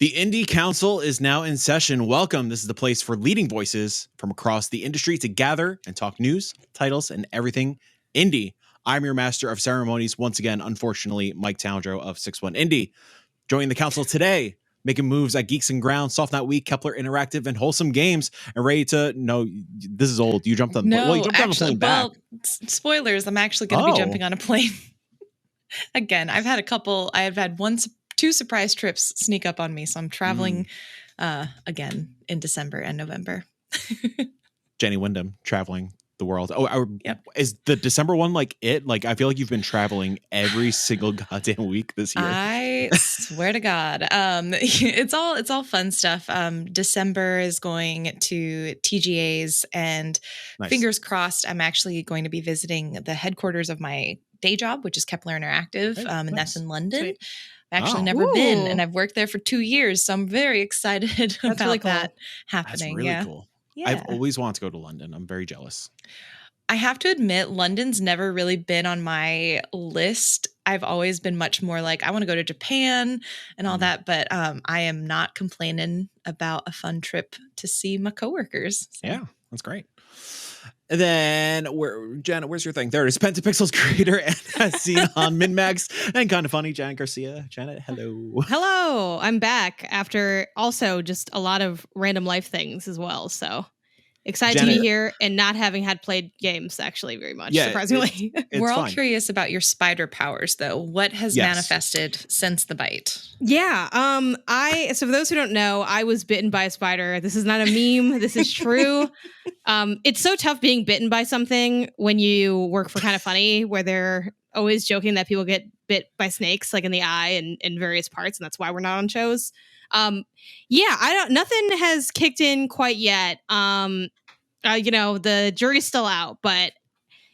The Indie Council is now in session. Welcome. This is the place for leading voices from across the industry to gather and talk news, titles, and everything indie. I'm your master of ceremonies. Once again, unfortunately, Mike Towndrow of 6-1 Indie. Joining the council today, making moves at Geeks and Ground, Soft Night Week, Kepler Interactive, and Wholesome Games, and ready to, no, this is old. You jumped on the plane. Well, you jumped on the plane back. Well, spoilers, I'm actually going to be jumping on a plane. Again, I've had two surprise trips sneak up on me, so I'm traveling again in December and November. Jenny Wyndham traveling the world. Yep. Is the December one like it? Like, I feel like you've been traveling every single goddamn week this year. I swear to God. It's all fun stuff. December is going to TGA's, and fingers crossed, I'm actually going to be visiting the headquarters of my day job, which is Kepler Interactive, and that's in London. Sweet. I've actually never been, and I've worked there for 2 years, so I'm very excited about really cool. that happening. That's really cool. Yeah. I've always wanted to go to London. I'm very jealous. I have to admit, London's never really been on my list. I've always been much more like, I want to go to Japan and all that, but I am not complaining about a fun trip to see my coworkers. So. Yeah, that's great. And then, Janet, where's your thing? There it is. Pentapixel's creator and has seen on MinMax and Kind of Funny, Janet Garcia. Janet, hello. Hello, I'm back after also just a lot of random life things as well. So excited to be here and not having had played games actually very much, surprisingly. We're all curious about your spider powers, though. What has manifested since the bite? Yeah. So for those who don't know, I was bitten by a spider. This is not a meme. This is true. It's so tough being bitten by something when you work for Kind of Funny, where they're always joking that people get bit by snakes, like in the eye and in various parts, and that's why we're not on shows. Nothing has kicked in quite yet. The jury's still out, but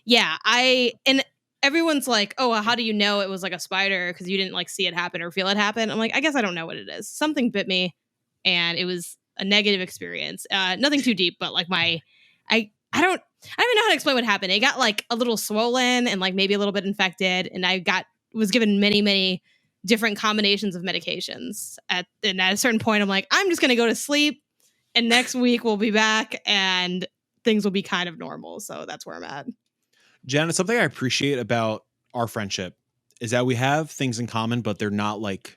yeah, and everyone's like, oh, well, how do you know it was like a spider? Because you didn't like see it happen or feel it happen. I'm like, I guess I don't know what it is. Something bit me and it was a negative experience. Nothing too deep, but like I don't even know how to explain what happened. It got like a little swollen and like maybe a little bit infected, and was given many different combinations of medications. And at a certain point, I'm like, I'm just going to go to sleep, and next week we'll be back and things will be kind of normal. So that's where I'm at. Janet, something I appreciate about our friendship is that we have things in common, but they're not like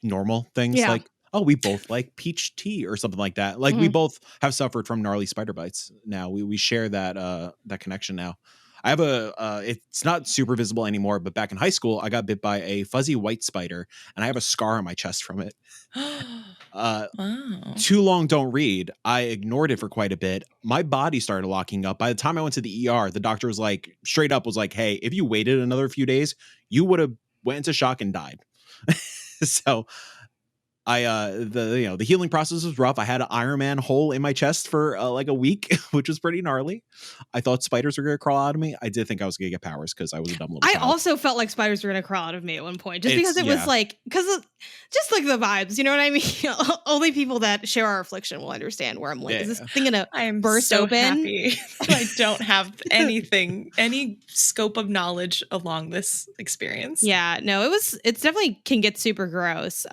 normal things. Yeah. Like, oh, we both like peach tea or something like that. Like, we both have suffered from gnarly spider bites. Now we share that connection now. I have it's not super visible anymore, but back in high school, I got bit by a fuzzy white spider and I have a scar on my chest from it. Wow. Too long, don't read. I ignored it for quite a bit. My body started locking up. By the time I went to the ER, the doctor was like, straight up was like, hey, if you waited another few days, you would have went into shock and died. So the healing process was rough. I had an Iron Man hole in my chest for like a week, which was pretty gnarly. I thought spiders were going to crawl out of me. I did think I was going to get powers because I was a dumb little child. Also felt like spiders were going to crawl out of me at one point, just because it was like, just like the vibes, you know what I mean? Only people that share our affliction will understand where I'm like, is this thing going to burst open? Happy I don't have any scope of knowledge along this experience. Yeah, no, it's definitely can get super gross.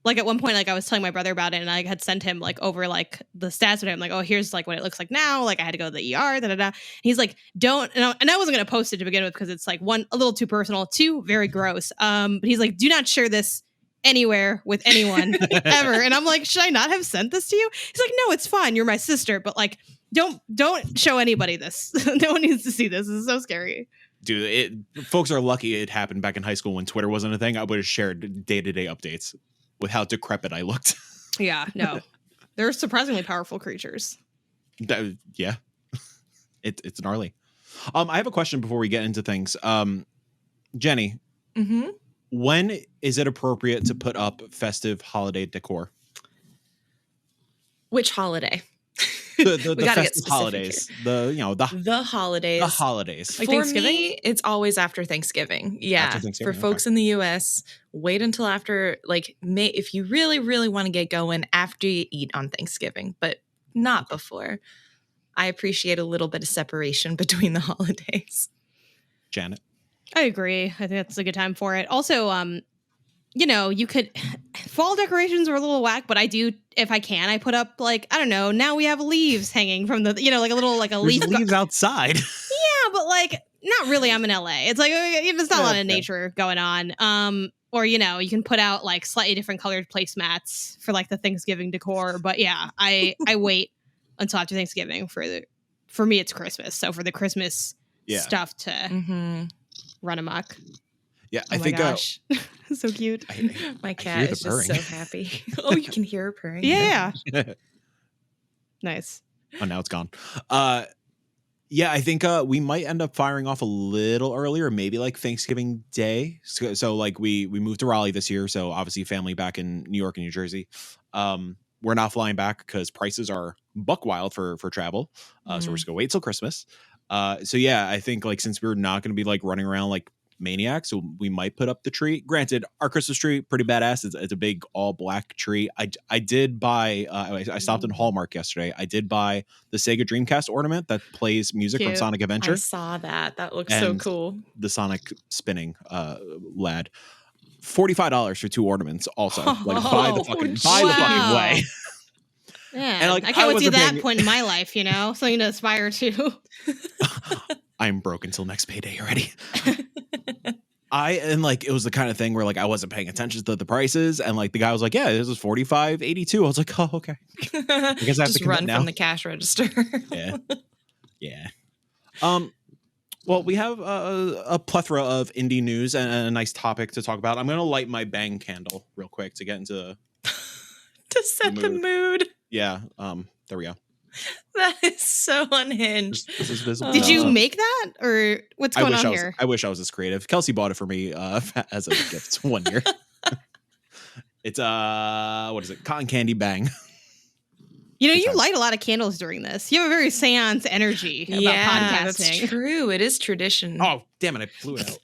Like at one point, like I was telling my brother about it, and I had sent him like over like the stats with him, like, oh, here's like what it looks like now. Like I had to go to the ER, And he's like, don't, and I wasn't gonna post it to begin with because it's like one, a little too personal, two, very gross. But he's like, do not share this anywhere with anyone ever. And I'm like, should I not have sent this to you? He's like, no, it's fine. You're my sister, but like, don't show anybody this. No one needs to see this. This is so scary. Dude, folks are lucky it happened back in high school when Twitter wasn't a thing. I would have shared day-to-day updates with how decrepit I looked. Yeah, no. They're surprisingly powerful creatures. Yeah. It's gnarly. I have a question before we get into things. Jenny, when is it appropriate to put up festive holiday decor? Which holiday? The festive holidays. The holidays. The holidays. Like For Thanksgiving? me, it's always after Thanksgiving. Yeah. After Thanksgiving, For folks in the US, wait until after, like, if you really, really want to get going after you eat on Thanksgiving, but not before. I appreciate a little bit of separation between the holidays. Janet? I agree. I think that's a good time for it. Also, you know, you could fall decorations are a little whack, but I do, if I can, I put up like, I don't know, now we have leaves hanging from the, you know, like a little, like a There's leaf. leaves outside. Yeah, but like, not really. I'm in LA. It's like, there's not a lot of nature going on. Or, you know, you can put out like slightly different colored placemats for like the Thanksgiving decor. But yeah, I wait until after Thanksgiving for me, it's Christmas. So for the Christmas stuff to run amok. Yeah, I think gosh. So cute. My cat is just so happy. Oh, you can hear her purring. Yeah. Nice. Oh, now it's gone. Yeah, I think we might end up firing off a little earlier, maybe like Thanksgiving Day. So like we moved to Raleigh this year, so obviously family back in New York and New Jersey. We're not flying back because prices are buck wild for travel. So we're just gonna wait till Christmas. So yeah, I think like since we're not gonna be like running around like maniacs, so we might put up the tree. Granted, our Christmas tree pretty badass. It's a big all black tree. I did buy I stopped in Hallmark yesterday. I did buy the Sega Dreamcast ornament that plays music from Sonic Adventure. I saw that looks so cool. The Sonic spinning lad. $45 for 2 ornaments also. Like buy the fucking way. Yeah, and like I can't wait to get that point in my life, you know, something to aspire to. I'm broke until next payday already. And like it was the kind of thing where like I wasn't paying attention to the prices, and like the guy was like, "Yeah, this is $45.82." I was like, "Oh, okay." I guess I have to run from the cash register. Yeah. Well, we have a plethora of indie news and a nice topic to talk about. I'm gonna light my bang candle real quick to get into to set the mood. Yeah. There we go. That is so unhinged. This is visible. Did you make that, or what's going on here? I wish I was this creative. Kelsey bought it for me as a gift one year. It's what is it? Cotton candy bang. You know, you light a lot of candles during this. You have a very seance energy about podcasting. That's true. It is tradition. Oh, damn it! I blew it out.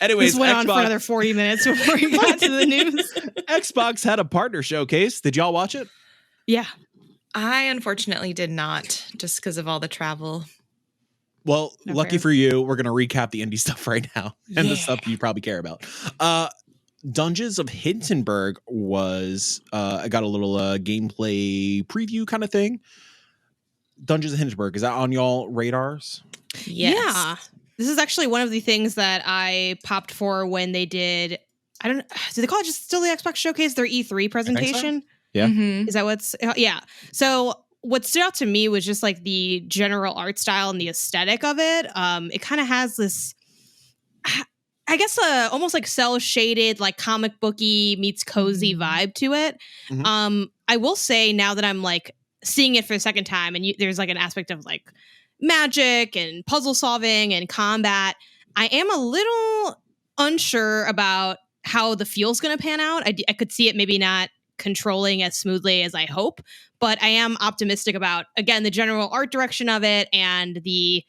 Anyways, this went on for another 40 minutes before we got to the news. Xbox had a partner showcase. Did y'all watch it? Yeah. I unfortunately did not, just because of all the travel. Well, lucky for you, we're going to recap the indie stuff right now and the stuff you probably care about. Dungeons of Hinterberg was, I got a little gameplay preview kind of thing. Dungeons of Hinterberg, is that on y'all radars? Yes. Yeah. This is actually one of the things that I popped for when they did, did they call it just still the Xbox Showcase, their E3 presentation? So. Yeah. Is that what's, yeah. So what stood out to me was just like the general art style and the aesthetic of it. It kind of has this, I guess, almost like cell shaded, like comic booky meets cozy vibe to it. I will say now that I'm like seeing it for the second time, and there's like an aspect of like magic and puzzle solving and combat, I am a little unsure about how the feel's going to pan out. I could see it maybe not controlling as smoothly as I hope, but I am optimistic about, again, the general art direction of it and the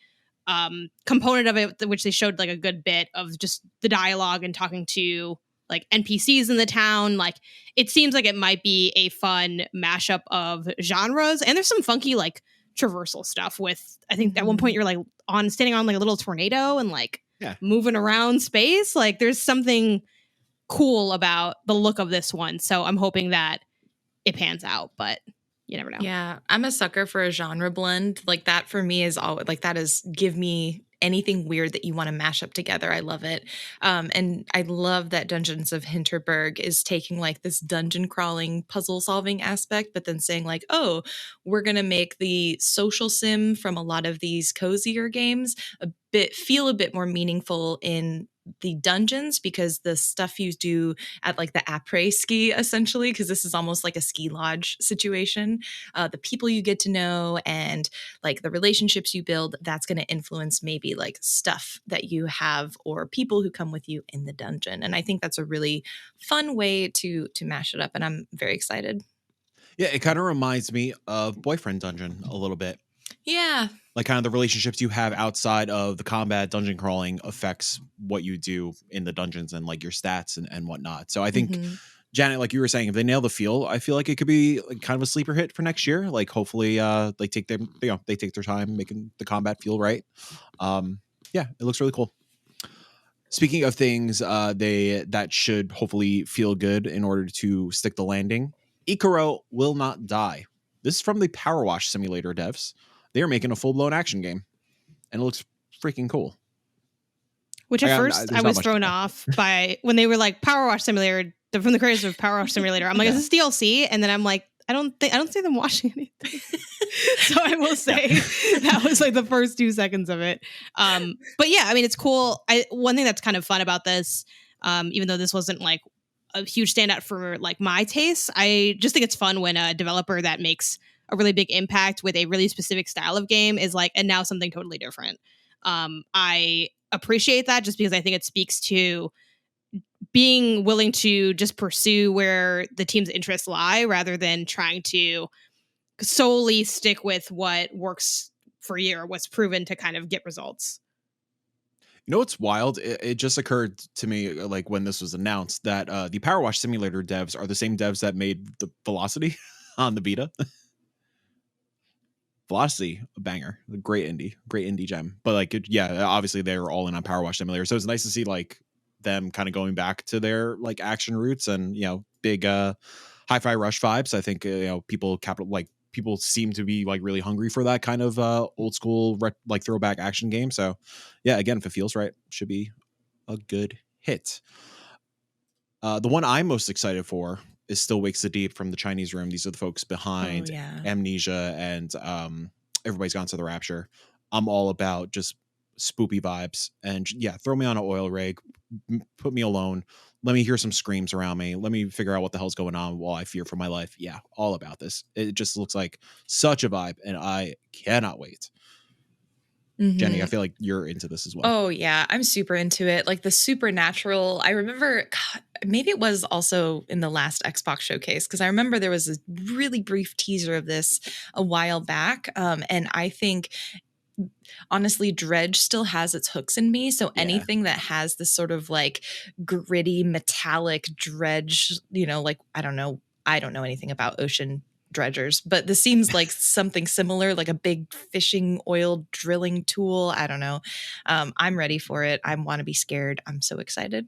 component of it, which they showed like a good bit of just the dialogue and talking to like NPCs in the town. Like it seems like it might be a fun mashup of genres, and there's some funky like traversal stuff with, I think at one point you're like standing on like a little tornado and like moving around space. Like there's something cool about the look of this one. So I'm hoping that it pans out, but you never know. Yeah, I'm a sucker for a genre blend. Like that for me is all like that is give me anything weird that you want to mash up together. I love it. And I love that Dungeons of Hinterberg is taking like this dungeon crawling puzzle solving aspect, but then saying like, oh, we're going to make the social sim from a lot of these cozier games feel a bit more meaningful in the dungeons, because the stuff you do at like the après ski, essentially, because this is almost like a ski lodge situation, the people you get to know and like the relationships you build, that's going to influence maybe like stuff that you have or people who come with you in the dungeon. And I think that's a really fun way to mash it up, and I'm very excited. Yeah, it kind of reminds me of Boyfriend Dungeon a little bit. Yeah. Like kind of the relationships you have outside of the combat dungeon crawling affects what you do in the dungeons and like your stats and whatnot. So I think, Janet, like you were saying, if they nail the feel, I feel like it could be like kind of a sleeper hit for next year. Like hopefully they take their time making the combat feel right. Yeah, it looks really cool. Speaking of things that should hopefully feel good in order to stick the landing, Icaro Will Not Die. This is from the Power Wash Simulator devs. They are making a full-blown action game, and it looks freaking cool. Which at first I was thrown off by when they were like Power Wash Simulator, from the creators of Power Wash Simulator. I'm like, is this DLC? And then I'm like, I don't see them washing anything. So I will say that was like the first 2 seconds of it. But yeah, I mean, it's cool. One thing that's kind of fun about this, even though this wasn't like a huge standout for like my taste, I just think it's fun when a developer that makes a really big impact with a really specific style of game is like, and now something totally different. I appreciate that just because I think it speaks to being willing to just pursue where the team's interests lie rather than trying to solely stick with what works for you or what's proven to kind of get results. You know what's wild? It just occurred to me, like when this was announced, that the Power Wash Simulator devs are the same devs that made the Velocity on the beta. Velocity, a banger, a great indie gem. But like, obviously they were all in on Power Wash Simulator, so it's nice to see like them kind of going back to their like action roots and big Hi-Fi Rush vibes. I think people seem to be like really hungry for that kind of old school like throwback action game. So yeah, again, if it feels right, should be a good hit. The one I'm most excited for is Still Wakes the Deep from the Chinese Room. These are the folks behind Amnesia and Everybody's Gone to the Rapture. I'm all about just spoopy vibes, and throw me on an oil rig, put me alone, let me hear some screams around me, let me figure out what the hell's going on while I fear for my life. Yeah, all about this. It just looks like such a vibe, and I cannot wait. Mm-hmm. Jenny, I feel like you're into this as well. Oh yeah, I'm super into it. Like the supernatural. I remember, maybe it was also in the last Xbox showcase, because I remember there was a really brief teaser of this a while back, and I think honestly Dredge still has its hooks in me, so anything that has this sort of like gritty metallic dredge, like I don't know anything about ocean dredgers, but this seems like something similar, like a big fishing oil drilling tool. I don't know. I'm ready for it. I want to be scared. I'm so excited.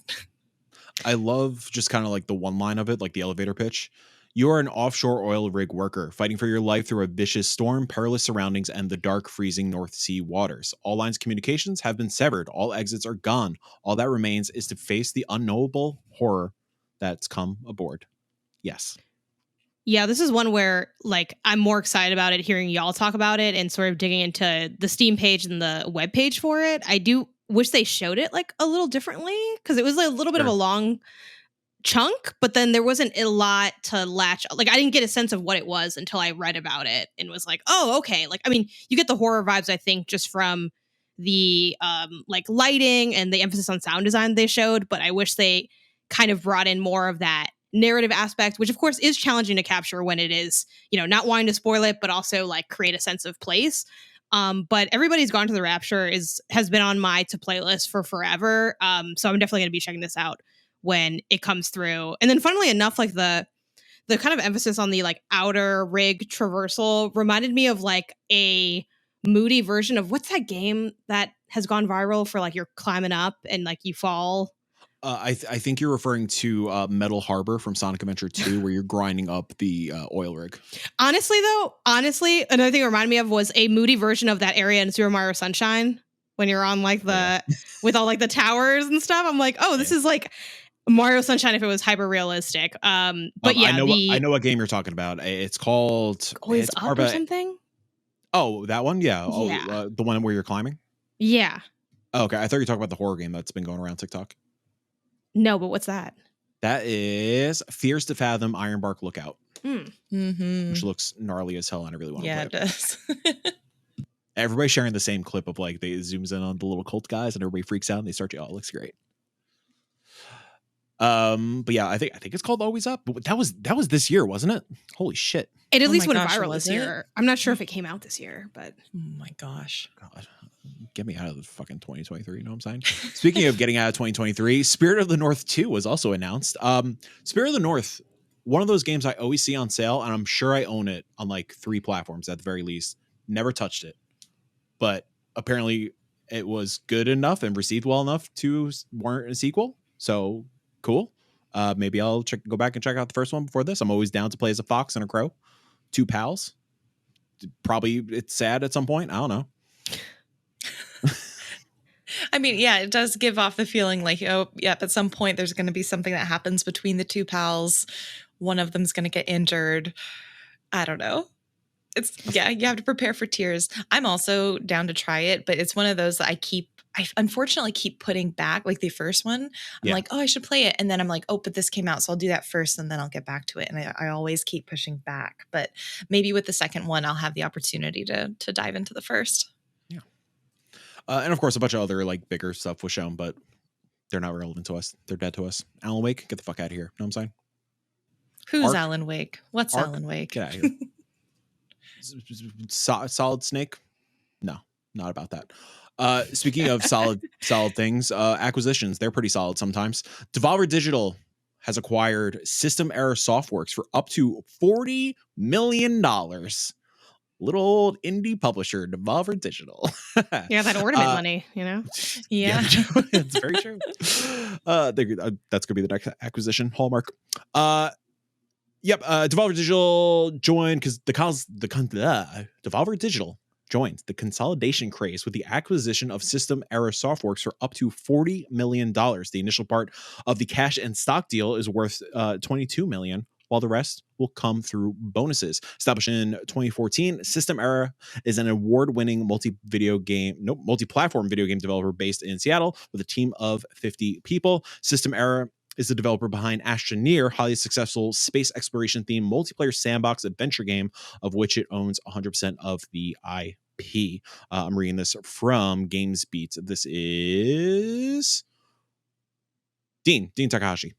I love just kind of like the one line of it, like the elevator pitch. You are an offshore oil rig worker fighting for your life through a vicious storm, perilous surroundings, and the dark, freezing North Sea waters. All lines of communications have been severed. All exits are gone. All that remains is to face the unknowable horror that's come aboard. Yes. Yeah, this is one where like I'm more excited about it hearing y'all talk about it and sort of digging into the Steam page and the web page for it. I do wish they showed it like a little differently, because it was like a little bit of a long chunk, but then there wasn't a lot to latch. Like I didn't get a sense of what it was until I read about it and was like, oh, okay. Like, I mean, you get the horror vibes, I think, just from the like lighting and the emphasis on sound design they showed, but I wish they kind of brought in more of that narrative aspect, which of course is challenging to capture when it is, not wanting to spoil it, but also like create a sense of place. But Everybody's Gone to the Rapture has been on my to playlist for forever. So I'm definitely going to be checking this out when it comes through. And then funnily enough, like the kind of emphasis on the like outer rig traversal reminded me of like a moody version of what's that game that has gone viral for like you're climbing up and like you fall. I think you're referring to Metal Harbor from Sonic Adventure 2, where you're grinding up the oil rig. Honestly, another thing it reminded me of was a moody version of that area in Super Mario Sunshine when you're on like with all like the towers and stuff. I'm like, oh, this is like Mario Sunshine if it was hyper realistic. But I know what game you're talking about. It's called Always Up or something. Oh, that one, yeah. The one where you're climbing. Yeah. Oh, okay, I thought you were talking about the horror game that's been going around TikTok. No, but what's that? That is Fears to Fathom Ironbark Lookout, mm-hmm. which looks gnarly as hell, and I really want to play it. Yeah, it does. Everybody's sharing the same clip of like they zooms in on the little cult guys, and everybody freaks out, and they start, it looks great. But yeah, I think it's called Always Up. But that was this year, wasn't it? Holy shit! It at least went viral this year. I'm not sure if it came out this year, but oh my gosh, God. Get me out of the fucking 2023. You know what I'm saying? Speaking of getting out of 2023, Spirit of the North 2 was also announced. Spirit of the North, one of those games I always see on sale, and I'm sure I own it on like 3 platforms at the very least. Never touched it, but apparently it was good enough and received well enough to warrant a sequel. So cool. Maybe I'll go back and check out the first one before this. I'm always down to play as a fox and a crow, two pals. Probably it's sad at some point. I don't know. I mean, yeah, it does give off the feeling like, oh, yep, at some point there's going to be something that happens between the two pals. One of them's going to get injured. I don't know. Yeah, you have to prepare for tears. I'm also down to try it, but it's one of those that I unfortunately keep putting back, like the first one. I'm like, oh, I should play it. And then I'm like, oh, but this came out, so I'll do that first and then I'll get back to it. And I always keep pushing back. But maybe with the second one, I'll have the opportunity to dive into the first. Yeah. And of course, a bunch of other like bigger stuff was shown, but they're not relevant to us. They're dead to us. Alan Wake, get the fuck out of here. Know what I'm saying? Who's Alan Wake? What's Ark? Alan Wake? Get out of here. Solid Snake? No, not about that. Speaking of solid things, acquisitions, they're pretty solid sometimes. Devolver Digital has acquired System Era Softworks for up to $40 million. Little old indie publisher, Devolver Digital. Yeah, that ornament money, you know? Yeah. It's very true. That's going to be the next acquisition, Hallmark. Yep, Devolver Digital joined because Devolver Digital joined the consolidation craze with the acquisition of System Era Softworks for up to $40 million. The initial part of the cash and stock deal is worth $22 million, while the rest will come through bonuses. Established in 2014, System Era is an award-winning multi-platform video game developer based in Seattle with a team of 50 people. System Era is the developer behind Astroneer, highly successful space exploration-themed multiplayer sandbox adventure game, of which it owns 100% of the IP. I'm reading this from GamesBeat. This is Dean Takahashi.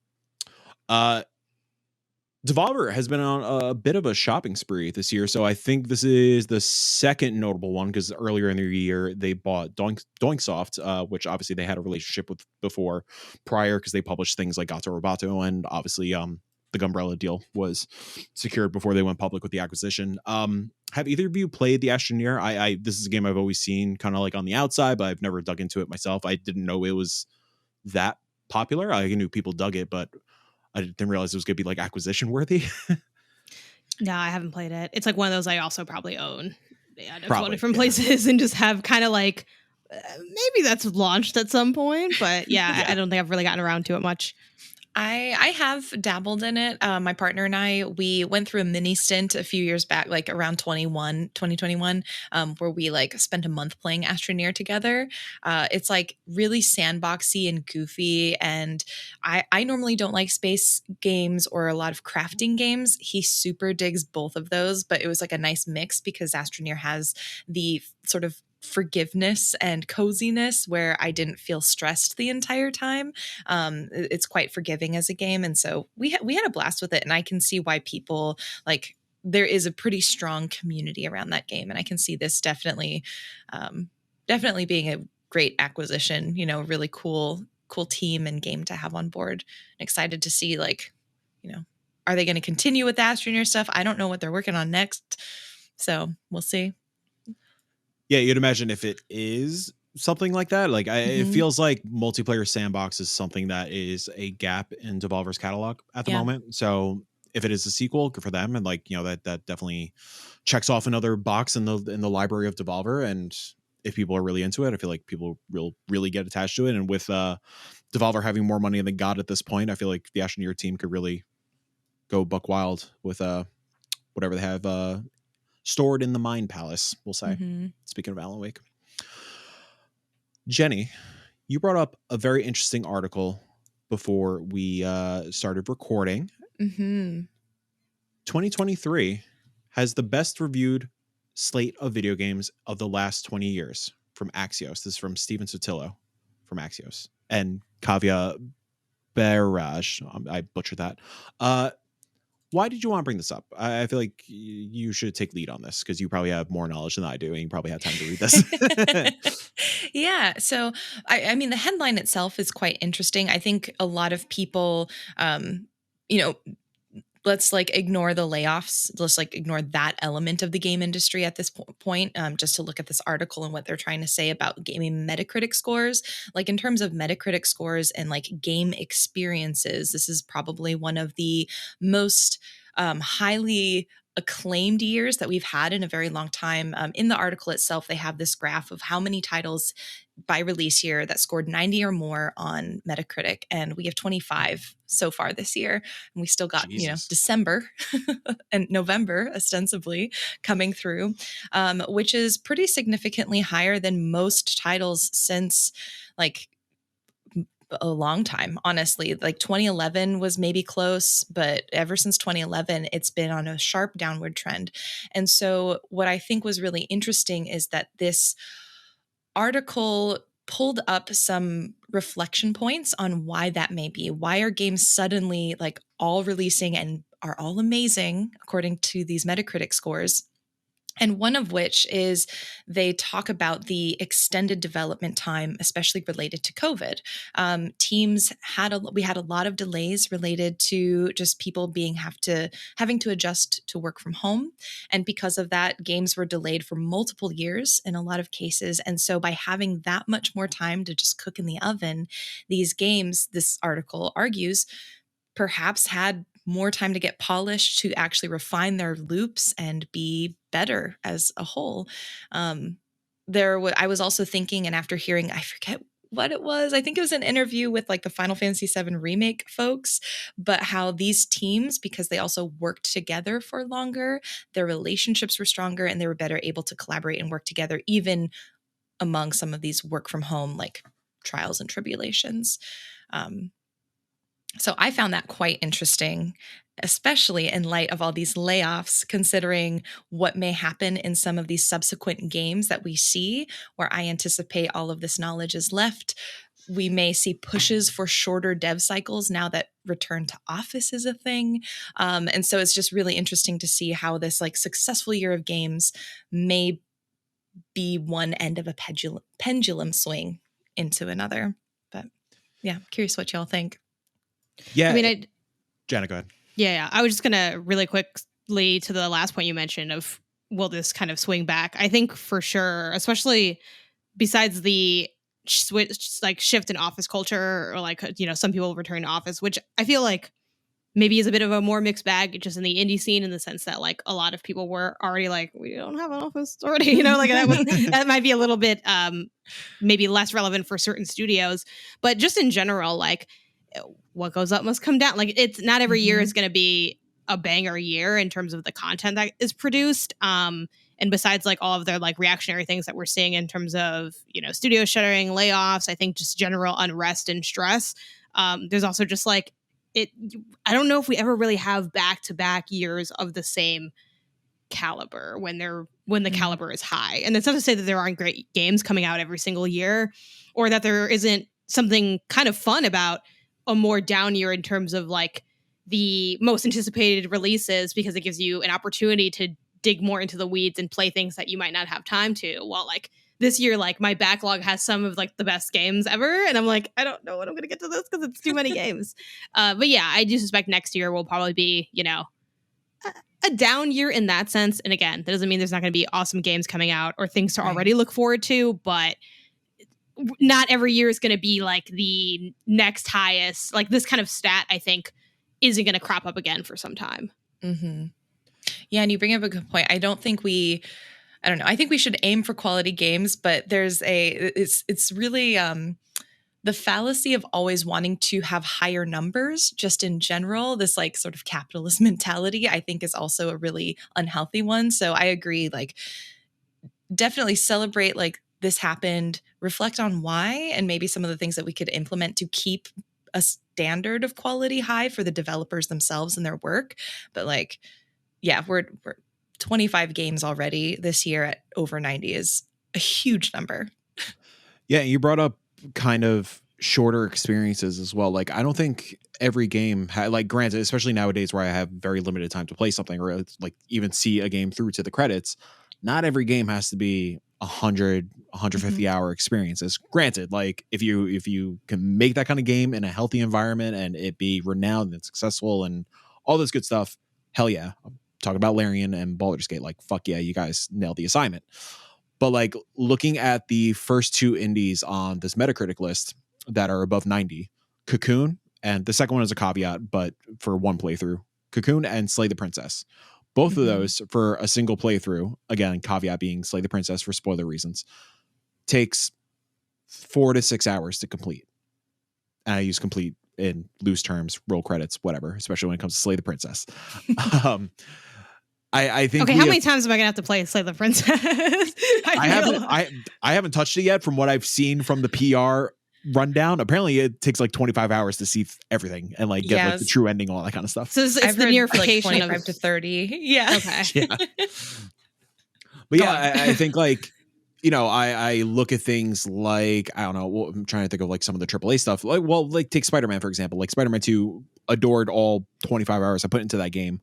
Devolver has been on a bit of a shopping spree this year, so I think this is the second notable one because earlier in the year they bought Doinksoft, which obviously they had a relationship with before prior because they published things like Gato Roboto, and obviously the Gumbrella deal was secured before they went public with the acquisition. Have either of you played the Astroneer? This is a game I've always seen kind of like on the outside, but I've never dug into it myself. I didn't know it was that popular. I knew people dug it, but I didn't realize it was going to be like acquisition worthy. No, I haven't played it. It's like one of those I also probably own. Yeah, a couple different places and just have kind of like, maybe that's launched at some point, but yeah, I don't think I've really gotten around to it much. I have dabbled in it. My partner and I, we went through a mini stint a few years back, like around 2021, where we like spent a month playing Astroneer together. It's like really sandboxy and goofy. And I normally don't like space games or a lot of crafting games. He super digs both of those, but it was like a nice mix because Astroneer has the sort of forgiveness and coziness where I didn't feel stressed the entire time. It's quite forgiving as a game. And so we had a blast with it. And I can see why people like, there is a pretty strong community around that game. And I can see this definitely being a great acquisition, you know, really cool team and game to have on board. Excited to see like, you know, are they going to continue with the Astroneer stuff? I don't know what they're working on next. So we'll see. Yeah, you'd imagine if it is something like that, like it feels like multiplayer sandbox is something that is a gap in Devolver's catalog at the moment. So if it is a sequel, good for them, and like, you know, that definitely checks off another box in the library of Devolver. And if people are really into it, I feel like people will really get attached to it. And with Devolver having more money than God at this point, I feel like the Astroneer team could really go buck wild with whatever they have stored in the Mind Palace, we'll say. Speaking of Alan Wake. Jenny, you brought up a very interesting article before we started recording. 2023 has the best reviewed slate of video games of the last 20 years from Axios. This is from Steven Sotillo from Axios. And Kavya Barrage. I butchered that. Why did you want to bring this up? I feel like you should take lead on this because you probably have more knowledge than I do, and you probably have time to read this. Yeah. So, I mean, the headline itself is quite interesting. I think a lot of people, you know, let's like ignore the layoffs. Let's like ignore that element of the game industry at this point, just to look at this article and what they're trying to say about gaming Metacritic scores. Like in terms of Metacritic scores and like game experiences, this is probably one of the most highly acclaimed years that we've had in a very long time. In the article itself, they have this graph of how many titles by release year that scored 90 or more on Metacritic, and we have 25 so far this year, and we still got December and November ostensibly coming through, which is pretty significantly higher than most titles since like a long time, honestly. Like 2011 was maybe close, but ever since 2011, it's been on a sharp downward trend. And so what I think was really interesting is that this article pulled up some reflection points on why that may be. Why are games suddenly like all releasing and are all amazing according to these Metacritic scores? And one of which is they talk about the extended development time, especially related to COVID. We had a lot of delays related to just people having to adjust to work from home. And because of that, games were delayed for multiple years in a lot of cases. And so by having that much more time to just cook in the oven, these games, this article argues, perhaps had more time to get polished, to actually refine their loops and be better as a whole. I was also thinking, and after hearing, I forget what it was, I think it was an interview with like the Final Fantasy VII Remake folks, but how these teams, because they also worked together for longer, their relationships were stronger and they were better able to collaborate and work together, even among some of these work from home like trials and tribulations. So I found that quite interesting, especially in light of all these layoffs, considering what may happen in some of these subsequent games that we see, where I anticipate all of this knowledge is left. We may see pushes for shorter dev cycles now that return to office is a thing. And so it's just really interesting to see how this like successful year of games may be one end of a pendulum swing into another. But yeah, curious what y'all think. Yeah. I mean, Jana, go ahead. Yeah. I was just going to really quickly to the last point you mentioned of, will this kind of swing back? I think for sure, especially besides the shift in office culture, or like, some people return to office, which I feel like maybe is a bit of a more mixed bag just in the indie scene, in the sense that like a lot of people were already like, we don't have an office already, like that might be a little bit maybe less relevant for certain studios. But just in general, like, what goes up must come down. Like, it's not every year is going to be a banger year in terms of the content that is produced. And besides like all of their like reactionary things that we're seeing in terms of, studio shuttering, layoffs, I think just general unrest and stress. There's also just like I don't know if we ever really have back-to-back years of the same caliber when the caliber is high. And that's not to say that there aren't great games coming out every single year, or that there isn't something kind of fun about a more down year in terms of like the most anticipated releases, because it gives you an opportunity to dig more into the weeds and play things that you might not have time to. While like this year, like my backlog has some of like the best games ever, and I'm like, I don't know when I'm going to get to this because it's too many games. But yeah, I do suspect next year will probably be, a down year in that sense. And again, that doesn't mean there's not going to be awesome games coming out or things to already look forward to, but not every year is going to be like the next highest. Like this kind of stat, I think, isn't going to crop up again for some time. Mm-hmm. Yeah, and you bring up a good point. I don't know. I think we should aim for quality games, but it's really the fallacy of always wanting to have higher numbers just in general. This like sort of capitalist mentality, I think, is also a really unhealthy one. So I agree, like definitely celebrate like this happened, reflect on why, and maybe some of the things that we could implement to keep a standard of quality high for the developers themselves and their work. But like, yeah, we're 25 games already this year at over 90 is a huge number. Yeah, you brought up kind of shorter experiences as well. Like, I don't think every game like, granted, especially nowadays where I have very limited time to play something or like even see a game through to the credits, not every game has to be 150 hour experiences. Granted, like if you can make that kind of game in a healthy environment and it be renowned and successful and all this good stuff. Hell yeah. I'm talking about Larian and Baldur's Gate. Like, fuck yeah, you guys nailed the assignment. But like looking at the first 2 indies on this Metacritic list that are above 90, Cocoon, and the second one is a caveat, but for one playthrough, Cocoon and Slay the Princess. Both of those for a single playthrough, again, caveat being Slay the Princess for spoiler reasons, takes 4 to 6 hours to complete. And I use complete in loose terms, roll credits, whatever, especially when it comes to Slay the Princess. I think. Okay, how many times am I gonna have to play Slay the Princess? I haven't touched it yet. From what I've seen from the PR rundown, apparently it takes like 25 hours to see everything and like get like the true ending, all that kind of stuff. So it's the nearification like 25 to 30. Yeah. Okay. Yeah. But yeah, I think like, you know, I look at things like, I don't know, I'm trying to think of like some of the AAA stuff. Like, well, like take Spider-Man, for example. Like Spider-Man 2, adored all 25 hours I put into that game.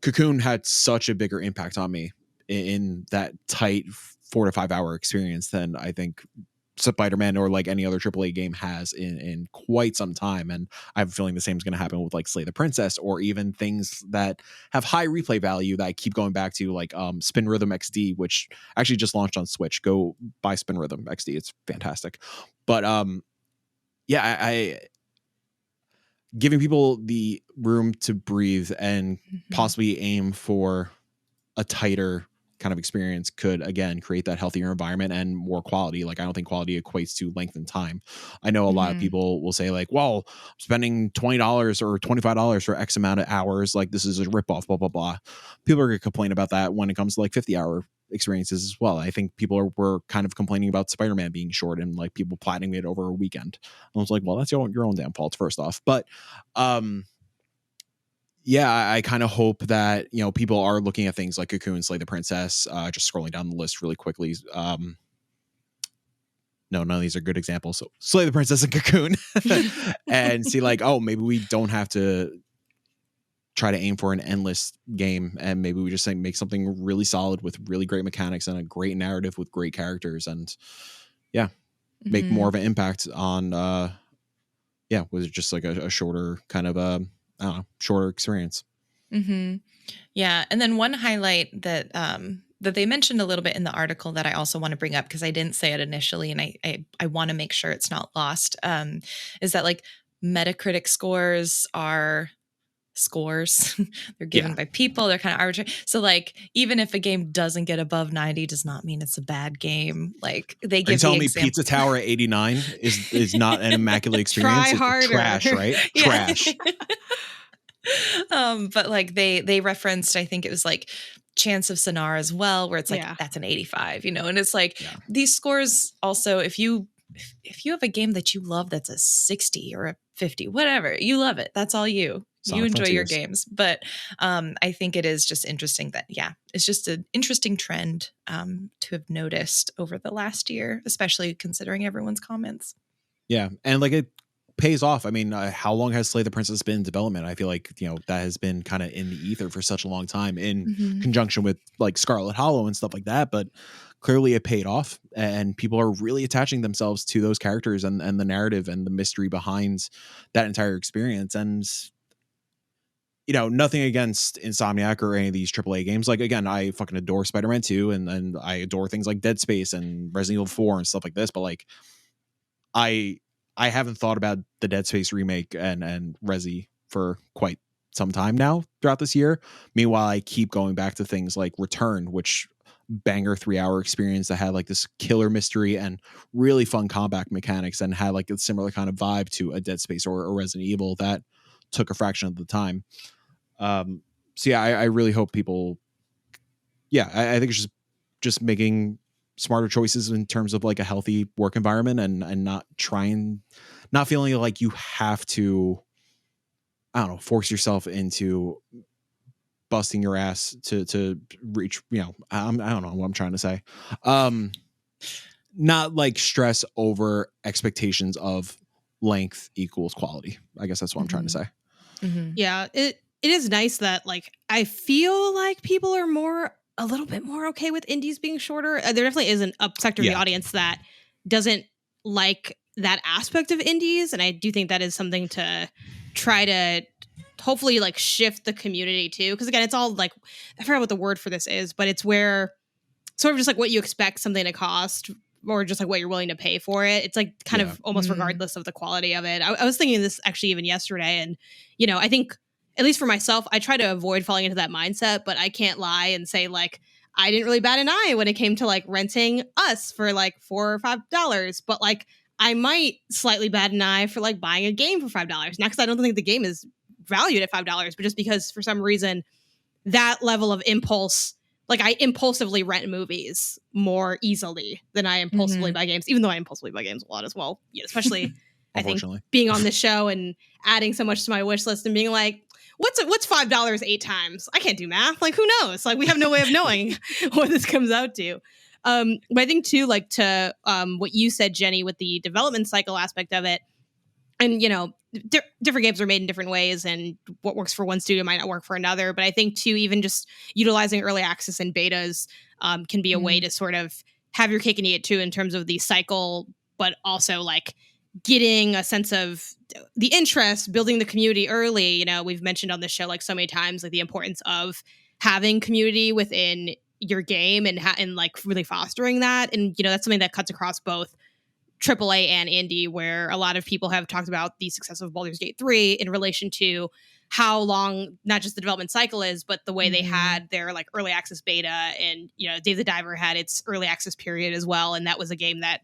Cocoon had such a bigger impact on me in that tight 4 to 5 hour experience than I think Spider-Man or like any other AAA game has in quite some time. And I have a feeling the same is going to happen with like Slay the Princess, or even things that have high replay value that I keep going back to, like Spin Rhythm XD, which actually just launched on Switch. Go buy Spin Rhythm XD. It's fantastic. But yeah, I giving people the room to breathe and possibly aim for a tighter kind of experience could, again, create that healthier environment and more quality. Like, I don't think quality equates to length and time. I know a lot of people will say like, well, spending $20 or $25 for X amount of hours, like this is a ripoff, blah, blah, blah. People are going to complain about that when it comes to like 50-hour experiences as well. I think people were kind of complaining about Spider-Man being short and like people platinuming it over a weekend. I was like, well, that's your own damn fault, first off. But yeah, I kind of hope that, you know, people are looking at things like Cocoon, Slay the Princess, just scrolling down the list really quickly. No, none of these are good examples. So Slay the Princess and Cocoon and see like, oh, maybe we don't have to try to aim for an endless game, and maybe we just make something really solid with really great mechanics and a great narrative with great characters, and make more of an impact on was it just like a shorter kind of I don't know, shorter experience. Yeah, and then one highlight that that they mentioned a little bit in the article that I also want to bring up because I didn't say it initially, and I want to make sure it's not lost, is that like Metacritic scores are scores. They're given by people. They're kind of arbitrary. So like, even if a game doesn't get above 90 does not mean it's a bad game. Like they give. Are you telling me Pizza Tower at 89 is not an immaculate experience? Try harder. Trash, right? Trash. But like they referenced, I think it was like Chance of Sonar as well, where it's like that's an 85, you know, and it's like these scores also, if you have a game that you love that's a 60 or a 50, whatever, you love it. That's all you. You enjoy your games. But I think it is just interesting that, it's just an interesting trend to have noticed over the last year, especially considering everyone's comments. Yeah. And like it pays off. I mean, how long has Slay the Princess been in development? I feel like, you know, that has been kind of in the ether for such a long time in conjunction with like Scarlet Hollow and stuff like that. But clearly it paid off, and people are really attaching themselves to those characters and the narrative and the mystery behind that entire experience. And you know, nothing against Insomniac or any of these AAA games. Like, again, I fucking adore Spider-Man 2 and I adore things like Dead Space and Resident Evil 4 and stuff like this. But like, I haven't thought about the Dead Space remake and Resi for quite some time now throughout this year. Meanwhile, I keep going back to things like Return, which banger 3-hour experience that had like this killer mystery and really fun combat mechanics and had like a similar kind of vibe to a Dead Space or a Resident Evil that took a fraction of the time. So yeah, I really hope people, I think it's just making smarter choices in terms of like a healthy work environment and not feeling like you have to, I don't know, force yourself into busting your ass to reach, you know, I don't know what I'm trying to say. Not like stress over expectations of length equals quality. I guess that's what I'm trying to say. Yeah, it is nice that like I feel like people are a little bit more okay with indies being shorter. There definitely is a sector of the audience that doesn't like that aspect of indies, and I do think that is something to try to hopefully like shift the community too. Because again, it's all like, I forgot what the word for this is, but it's where sort of just like what you expect something to cost or just like what you're willing to pay for it. It's like kind of almost regardless of the quality of it. I was thinking of this actually even yesterday. And, you know, I think at least for myself, I try to avoid falling into that mindset, but I can't lie and say like, I didn't really bat an eye when it came to like renting Us for like $4 or $5, but like I might slightly bat an eye for like buying a game for $5. Not because I don't think the game is valued at $5, but just because for some reason that level of impulse, like I impulsively rent movies more easily than I impulsively buy games, even though I impulsively buy games a lot as well. Yeah, especially I think being on this show and adding so much to my wish list and being like, what's $5 8 times? I can't do math. Like, who knows? Like, we have no way of knowing what this comes out to. But I think too, like to what you said, Jenny, with the development cycle aspect of it, and you know, different games are made in different ways, and what works for one studio might not work for another. But I think too, even just utilizing early access and betas can be a way to sort of have your cake and eat it too, in terms of the cycle, but also like getting a sense of the interest, building the community early. You know, we've mentioned on this show like so many times, like the importance of having community within your game and like really fostering that. And, you know, that's something that cuts across both AAA and indie, where a lot of people have talked about the success of Baldur's Gate 3 in relation to how long not just the development cycle is, but the way they had their like early access beta. And, you know, Dave the Diver had its early access period as well. And that was a game that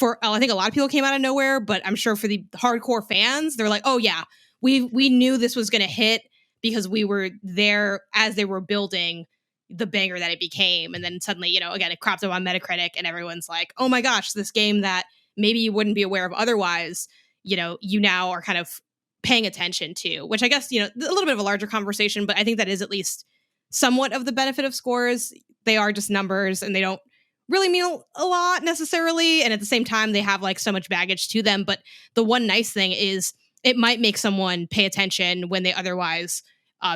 I think a lot of people came out of nowhere, but I'm sure for the hardcore fans, they're like, oh yeah, we knew this was going to hit because we were there as they were building the banger that it became. And then suddenly, you know, again, it cropped up on Metacritic and everyone's like, oh my gosh, this game that maybe you wouldn't be aware of otherwise, you know, you now are kind of paying attention to, which I guess, you know, a little bit of a larger conversation, but I think that is at least somewhat of the benefit of scores. They are just numbers and they don't really mean a lot necessarily. And at the same time, they have like so much baggage to them. But the one nice thing is it might make someone pay attention when they otherwise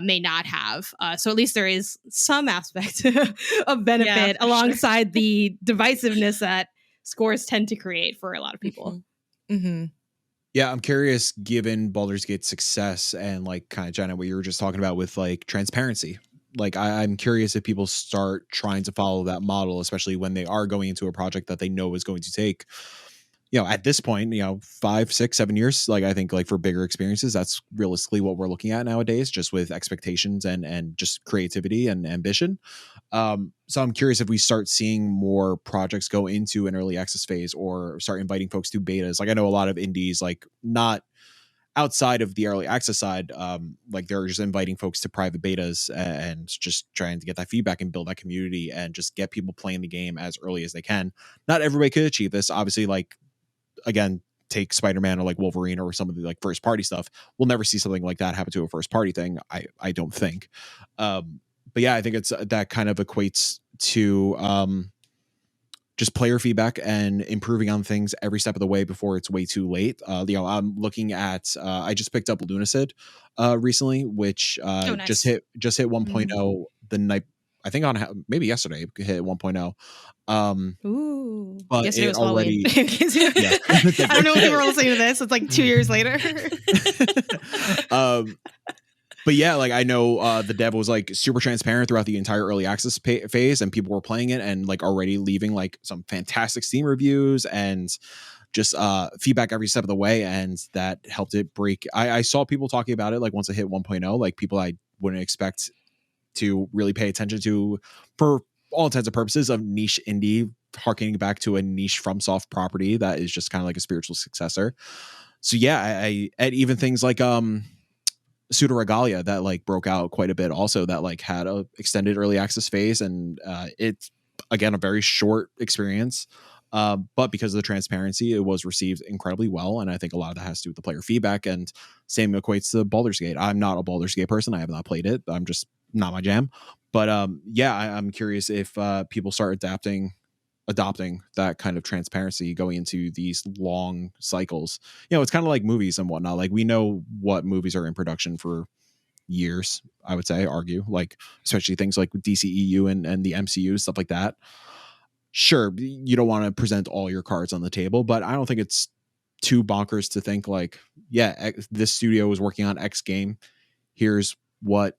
may not have. So at least there is some aspect of benefit alongside the divisiveness that scores tend to create for a lot of people. Yeah, I'm curious, given Baldur's Gate's success and like kind of Jenna, what you were just talking about with like transparency. Like I'm curious if people start trying to follow that model, especially when they are going into a project that they know is going to take, you know, at this point, you know, 5, 6, 7 years. Like I think like for bigger experiences, that's realistically what we're looking at nowadays, just with expectations and just creativity and ambition. So I'm curious if we start seeing more projects go into an early access phase or start inviting folks to betas. Like I know a lot of indies, like not outside of the early access side, like they're just inviting folks to private betas and just trying to get that feedback and build that community and just get people playing the game as early as they can. Not everybody could achieve this. Obviously, like, again, take Spider-Man or like Wolverine or some of the like first party stuff. We'll never see something like that happen to a first party thing. I don't think. But yeah, I think it's that kind of equates to just player feedback and improving on things every step of the way before it's way too late. You know, I'm looking at, I just picked up Lunacid recently, which nice. just hit 1.0 the night, I think on maybe yesterday hit 1.0. Ooh, but yesterday it was already, yeah. I don't know if people are listening to this. It's like 2 years later. But yeah, like I know the dev was like super transparent throughout the entire early access phase, and people were playing it and like already leaving like some fantastic Steam reviews and just feedback every step of the way, and that helped it break. I saw people talking about it like once it hit 1.0, like people I wouldn't expect to really pay attention to for all intents and purposes of niche indie, harkening back to a niche FromSoft property that is just kind of like a spiritual successor. So yeah, I even things like Pseudo Regalia that like broke out quite a bit also, that like had a extended early access phase, and it's again a very short experience, but because of the transparency it was received incredibly well, and I think a lot of that has to do with the player feedback, and same equates to Baldur's Gate. I'm not a Baldur's Gate person, I have not played it, I'm just not my jam, but yeah, I'm curious if people start adopting that kind of transparency going into these long cycles. You know, it's kind of like movies and whatnot. Like we know what movies are in production for years, I would say, argue, like especially things like DCEU and the MCU, stuff like that. Sure, you don't want to present all your cards on the table, but I don't think it's too bonkers to think like, yeah, this studio was working on X game. here's what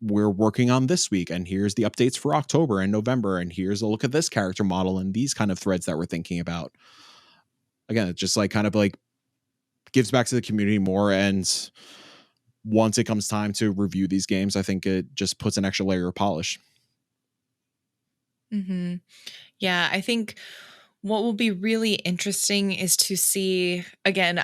we're working on this week, and here's the updates for October and November, and here's a look at this character model and these kind of threads that we're thinking about. Again, it just like kind of like gives back to the community more, and once it comes time to review these games, I think it just puts an extra layer of polish. Mm-hmm. Yeah, I think what will be really interesting is to see, again,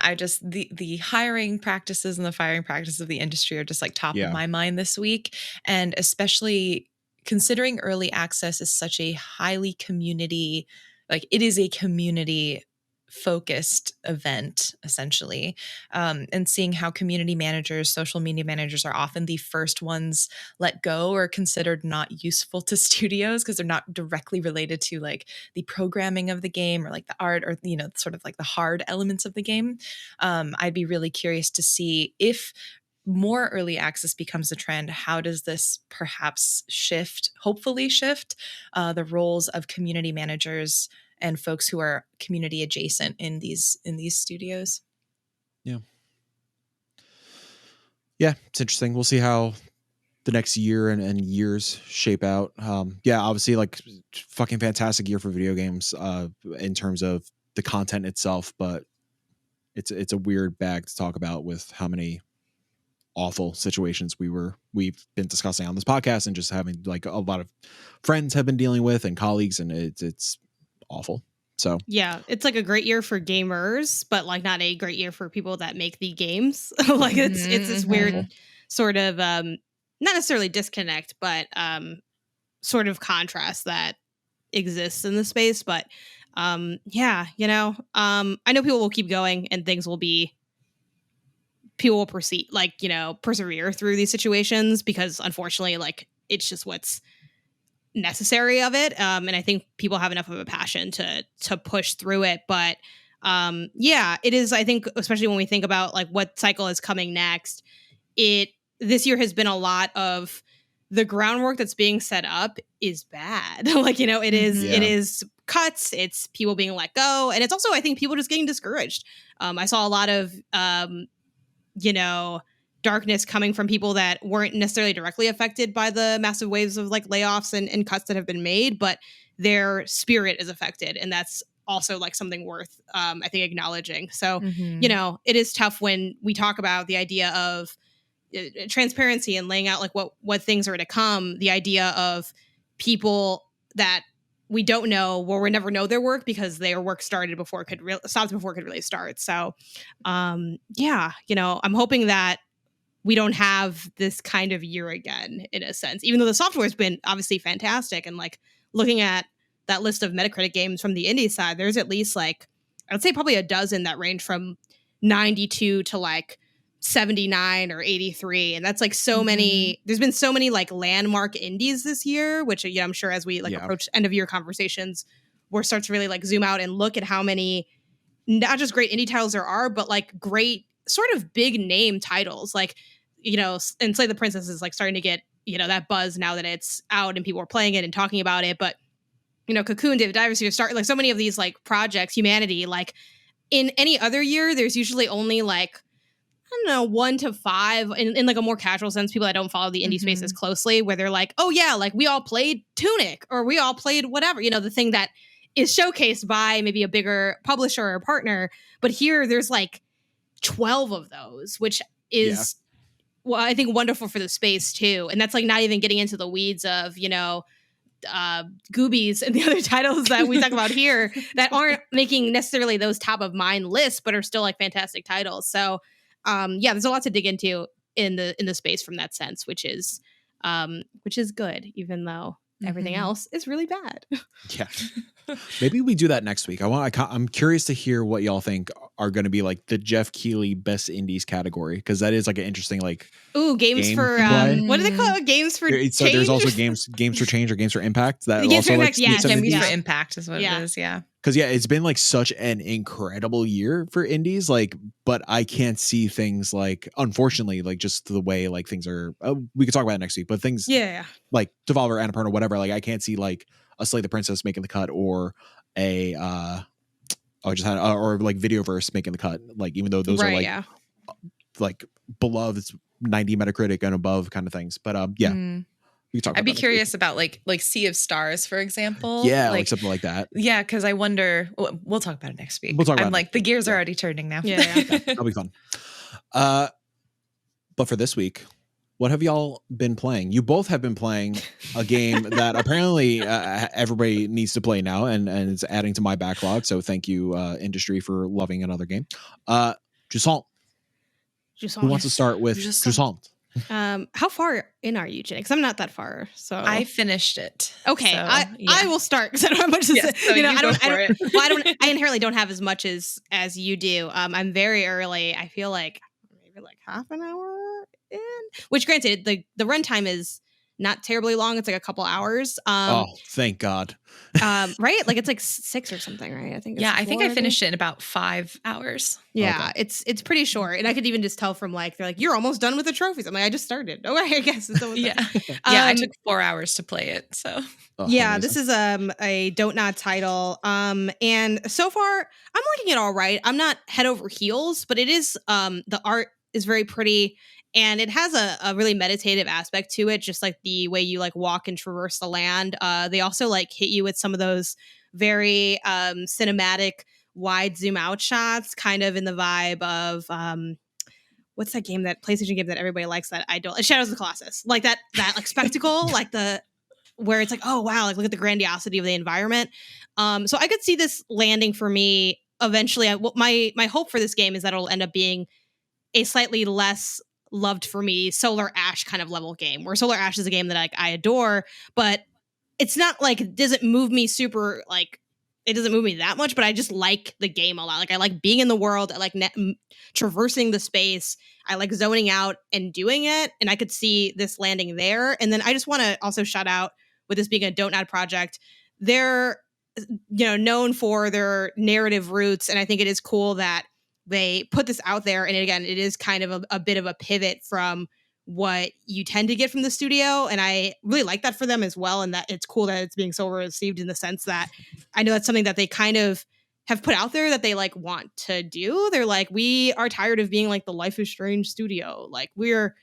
the hiring practices and the firing practices of the industry are just like top of my mind this week. And especially considering early access is such a highly community, like it is a community focused event essentially, and seeing how community managers, social media managers are often the first ones let go or considered not useful to studios because they're not directly related to like the programming of the game or like the art or, you know, sort of like the hard elements of the game. I'd be really curious to see if more early access becomes a trend. How does this perhaps hopefully shift the roles of community managers and folks who are community adjacent in these studios? Yeah, it's interesting. We'll see how the next year and years shape out. Obviously, like fucking fantastic year for video games in terms of the content itself, but it's a weird bag to talk about with how many awful situations we've been discussing on this podcast, and just having like a lot of friends have been dealing with and colleagues, and it's awful. So yeah, it's like a great year for gamers, but like not a great year for people that make the games. Like it's this weird sort of not necessarily disconnect, but sort of contrast that exists in the space. But I know people will keep going and people will proceed, like, you know, persevere through these situations because unfortunately, like, it's just what's necessary of it. And I think people have enough of a passion to push through it. But it is, I think, especially when we think about like what cycle is coming next, this year has been a lot of the groundwork that's being set up is bad. Like, you know, it is cuts, it's people being let go. And it's also, I think, people just getting discouraged. I saw a lot of, darkness coming from people that weren't necessarily directly affected by the massive waves of like layoffs and cuts that have been made, but their spirit is affected. And that's also like something worth, I think, acknowledging. So, it is tough when we talk about the idea of transparency and laying out like what things are to come, the idea of people that we don't know, we'll never know their work because their work started before it could really start. So, I'm hoping that we don't have this kind of year again, in a sense, even though the software has been obviously fantastic. And like looking at that list of Metacritic games from the indie side, there's at least like, I would say probably a dozen that range from 92 to like 79 or 83. And that's like so many, there's been so many like landmark indies this year, which I'm sure as we approach end of year conversations, we'll start to really like zoom out and look at how many, not just great indie titles there are, but like great sort of big name titles. Like, and Slay the Princess is like starting to get, that buzz now that it's out and people are playing it and talking about it. But, Cocoon, David Diversey, start like so many of these like projects, Humanity, like in any other year, there's usually only like, I don't know, 1 to 5 in like a more casual sense, people that don't follow the indie space as closely, where they're like, oh yeah, like we all played Tunic or we all played whatever, the thing that is showcased by maybe a bigger publisher or partner. But here there's like 12 of those, which is, well, I think wonderful for the space too. And that's like not even getting into the weeds of, Goobies and the other titles that we talk about here that aren't making necessarily those top of mind lists, but are still like fantastic titles. So there's a lot to dig into in the space from that sense, which is good, even though everything else is really bad. Yeah. Maybe we do that next week. I'm curious to hear what y'all think are going to be like the Jeff Keighley best indies category, because that is like an interesting like games for what do they call it? Games for change? So there's also games for change or games for impact. That games also for like impact, games for impact is what it is. Yeah. Because it's been like such an incredible year for indies, like, but I can't see things like, unfortunately, like just the way like things are. We could talk about it next week, but things, like Devolver, Annapurna, whatever. Like I can't see like a Slay the Princess making the cut, or a or like Videoverse making the cut. Like even though those are like beloved 90 Metacritic and above kind of things. But yeah. We can talk I'd be about curious about like Sea of Stars, for example. Yeah, like something like that. Yeah, because I wonder. We'll talk about it next week. We'll talk about I'm like, the gears are already turning now. Yeah. That'll be fun. But for this week, what have y'all been playing? You both have been playing a game that apparently everybody needs to play now, and it's adding to my backlog. So thank you, industry, for loving another game. Jusant. Who wants to start with Jusant? How far in are you, Jenny? Because I'm not that far. So I finished it. Okay, so, I will start because I don't have much to say. So I inherently don't have as much as you do. I'm very early. I feel like maybe like half an hour in. Which, granted, the runtime is not terribly long. It's like a couple hours. Oh, thank God. Right? Like it's like 6 or something, right? I think. It's I think I finished it in about 5 hours. Yeah, okay. It's pretty short, and I could even just tell from like they're like, you're almost done with the trophies. I'm like, I just started. Okay, I guess it's almost done. I took 4 hours to play it. So amazing. This is a Don't Nod title. And so far I'm liking it all right. I'm not head over heels, but it is the art is very pretty. And it has a really meditative aspect to it, just like the way you like walk and traverse the land. They also like hit you with some of those very cinematic wide zoom out shots, kind of in the vibe of what's that game, that PlayStation game that everybody likes that I don't, Shadows of the Colossus, like that like spectacle, like the where it's like, oh wow, like look at the grandiosity of the environment. So I could see this landing for me eventually. My hope for this game is that it'll end up being a slightly less loved for me Solar Ash kind of level game, where Solar Ash is a game that I adore, but it's not like it doesn't move me super, like it doesn't move me that much, but I just like the game a lot. Like I like being in the world, I like traversing the space, I like zoning out and doing it, and I could see this landing there. And then I just want to also shout out, with this being a Don't Nod project, they're known for their narrative roots, and I think it is cool that they put this out there. And again, it is kind of a bit of a pivot from what you tend to get from the studio. And I really like that for them as well. And that it's cool that it's being so received, in the sense that I know that's something that they kind of have put out there that they like want to do. They're like, we are tired of being like the Life is Strange studio. Like we're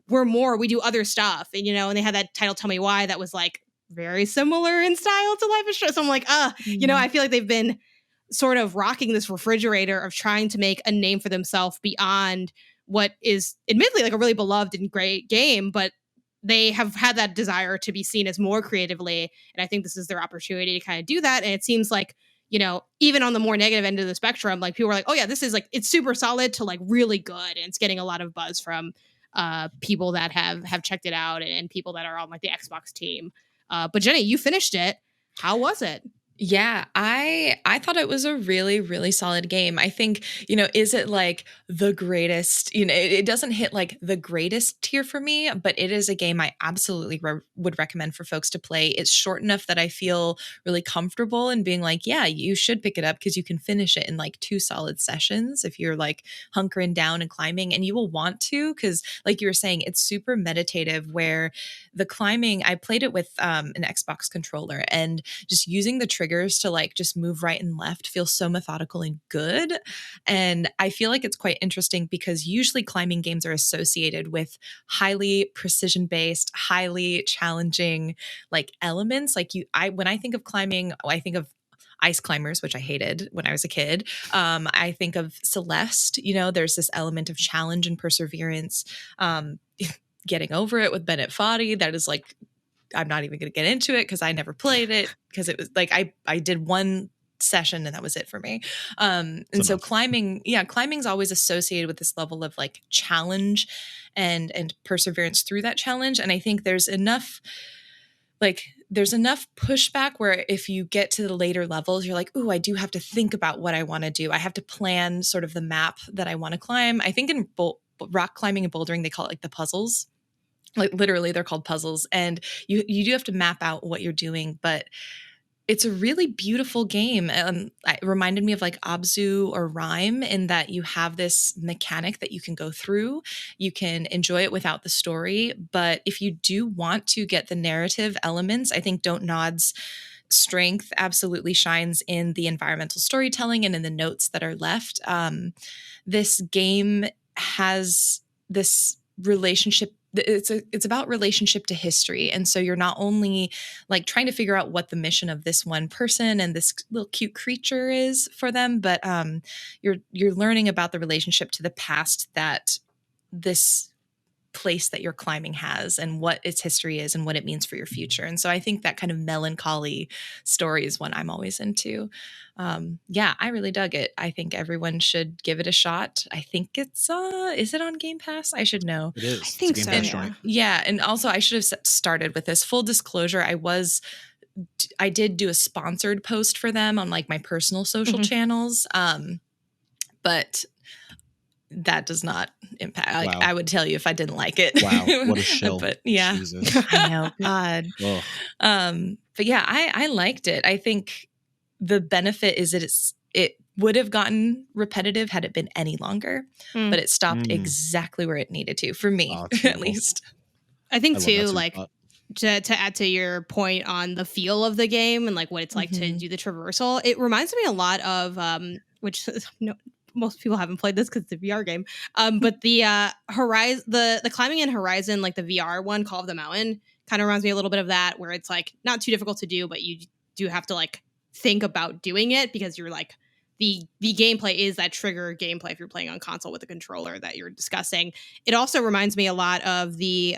more, we do other stuff. And, and they had that title, Tell Me Why, that was like very similar in style to Life is Strange. So I'm like, I feel like they've been sort of rocking this refrigerator of trying to make a name for themselves beyond what is admittedly like a really beloved and great game, but they have had that desire to be seen as more creatively. And I think this is their opportunity to kind of do that. And it seems like, even on the more negative end of the spectrum, like people are like, oh yeah, this is like, it's super solid to like really good. And it's getting a lot of buzz from people that have checked it out, and people that are on like the Xbox team. But Jenny, you finished it. How was it? Yeah, I thought it was a really, really solid game. I think, is it like the greatest, it doesn't hit like the greatest tier for me, but it is a game I absolutely would recommend for folks to play. It's short enough that I feel really comfortable in being like, yeah, you should pick it up, because you can finish it in like 2 solid sessions if you're like hunkering down and climbing, and you will want to, because like you were saying, it's super meditative, where the climbing, I played it with an Xbox controller, and just using the triggers to like just move right and left feels so methodical and good. And I feel like it's quite interesting, because usually climbing games are associated with highly precision based, highly challenging like elements. Like when I think of climbing, I think of Ice Climbers, which I hated when I was a kid. I think of Celeste, there's this element of challenge and perseverance. Getting Over It with Bennett Foddy, that is like, I'm not even going to get into it because I never played it, because it was like I did one session and that was it for me. And so climbing's always associated with this level of like challenge and perseverance through that challenge. And I think there's enough pushback where if you get to the later levels, you're like, ooh, I do have to think about what I want to do. I have to plan sort of the map that I want to climb. I think in rock climbing and bouldering, they call it like the puzzles. Like literally they're called puzzles, and you do have to map out what you're doing, but it's a really beautiful game. It reminded me of like Abzu or Rime, in that you have this mechanic that you can go through. You can enjoy it without the story, but if you do want to get the narrative elements, I think Don't Nod's strength absolutely shines in the environmental storytelling and in the notes that are left. This game has this relationship. It's about relationship to history. And so you're not only like trying to figure out what the mission of this one person and this little cute creature is for them, but you're learning about the relationship to the past that this place that you're climbing has and what its history is and what it means for your future. And so I think that kind of melancholy story is one I'm always into. Yeah, I really dug it. I think everyone should give it a shot. I think it's is it on Game Pass? I should know. It is. I think so. Yeah. And also I should have started with this. Full disclosure, I did do a sponsored post for them on like my personal social channels. But that does not impact. Like, Wow. I would tell you if I didn't like it. Wow, what a shill. But yeah, Jesus. I know. God. But yeah, I liked it. I think the benefit is that it would have gotten repetitive had it been any longer, but it stopped exactly where it needed to for me, at least. I think too, like to add to your point on the feel of the game and like what it's like to do the traversal, it reminds me a lot of which most people haven't played this because it's a VR game. But the Horizon, the climbing in Horizon, like the VR one, Call of the Mountain, kind of reminds me a little bit of that, where it's like not too difficult to do, but you do have to like think about doing it because you're like the gameplay is that trigger gameplay if you're playing on console with the controller that you're discussing. It also reminds me a lot of the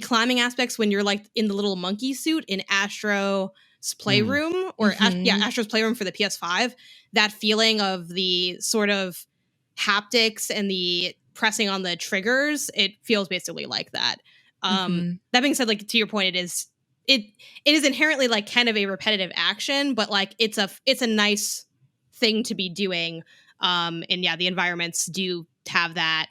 climbing aspects when you're like in the little monkey suit in Astro's Playroom Astro's Playroom for the PS5. That feeling of the sort of haptics and the pressing on the triggers, it feels basically like that. That being said, like to your point, it is inherently like kind of a repetitive action, but like it's a nice thing to be doing. And yeah, the environments do have that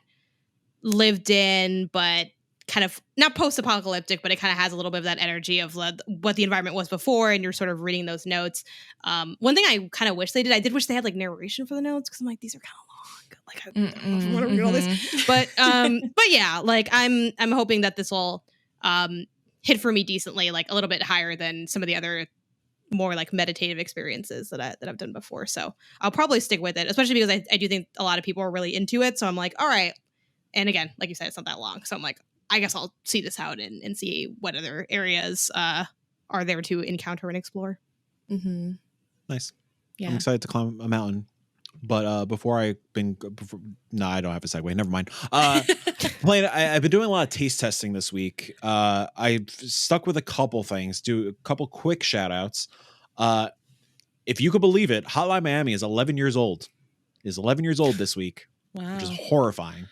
lived in, but kind of not post-apocalyptic, but it kind of has a little bit of that energy of what the environment was before, and you're sort of reading those notes. One thing I kind of wish they did, I did wish they had like narration for the notes, because I'm like, these are kind of long. Like I don't want to read all this, but yeah, like I'm hoping that this will hit for me decently, like a little bit higher than some of the other more like meditative experiences that I've done before. So I'll probably stick with it, especially because I do think a lot of people are really into it. So I'm like, all right. And again, like you said, it's not that long. So I'm like, I guess I'll see this out and see what other areas are there to encounter and explore. Nice. Yeah. I'm excited to climb a mountain. But I don't have a segue. Never mind. I've been doing a lot of taste testing this week. I've stuck with a couple things. Do a couple quick shout outs. If you could believe it, Hotline Miami is 11 years old. Is 11 years old this week. Wow. Which is horrifying.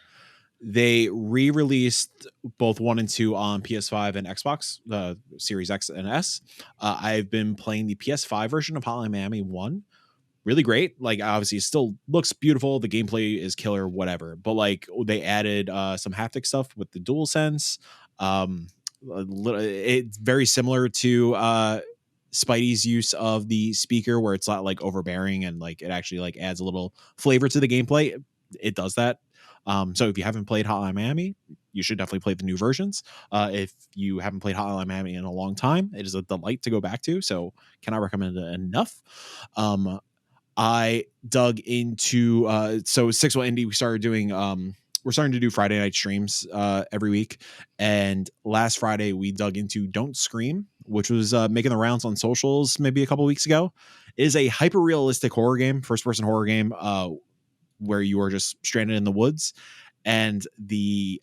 They re-released both 1 and 2 on PS5 and Xbox, the Series X and S. I've been playing the PS5 version of Hotline Miami 1. Really great. Like, obviously, it still looks beautiful. The gameplay is killer, whatever. But like, they added some haptic stuff with the DualSense. It's very similar to Spidey's use of the speaker, where it's not like overbearing and like it actually like adds a little flavor to the gameplay. It does that. So if you haven't played Hotline Miami, you should definitely play the new versions. If you haven't played Hotline Miami in a long time, it is a delight to go back to. So cannot recommend it enough. I dug into so Six Will Indie. We're starting to do Friday night streams every week. And last Friday we dug into Don't Scream, which was making the rounds on socials maybe a couple weeks ago. It is a hyper realistic horror game, first person horror game, where you are just stranded in the woods, and the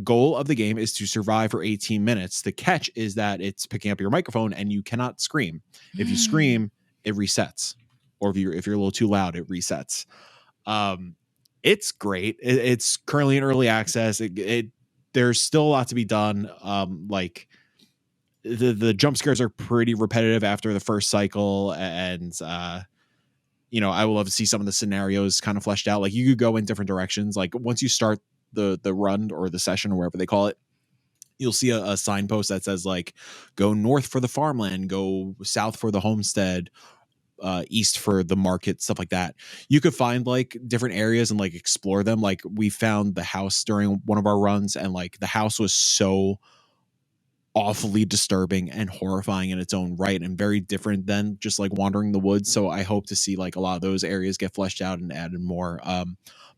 goal of the game is to survive for 18 minutes. The catch is that it's picking up your microphone and you cannot scream. If you scream, it resets, or if you're a little too loud, it resets. It's great. It's currently in early access. There's still a lot to be done. Like the jump scares are pretty repetitive after the first cycle, and I will love to see some of the scenarios kind of fleshed out. Like, you could go in different directions. Like, once you start the run or the session or wherever they call it, you'll see a signpost that says like, go north for the farmland, go south for the homestead, east for the market, stuff like that. You could find like different areas and like explore them. Like, we found the house during one of our runs, and like the house was so awfully disturbing and horrifying in its own right, and very different than just like wandering the woods. So I hope to see like a lot of those areas get fleshed out and added more.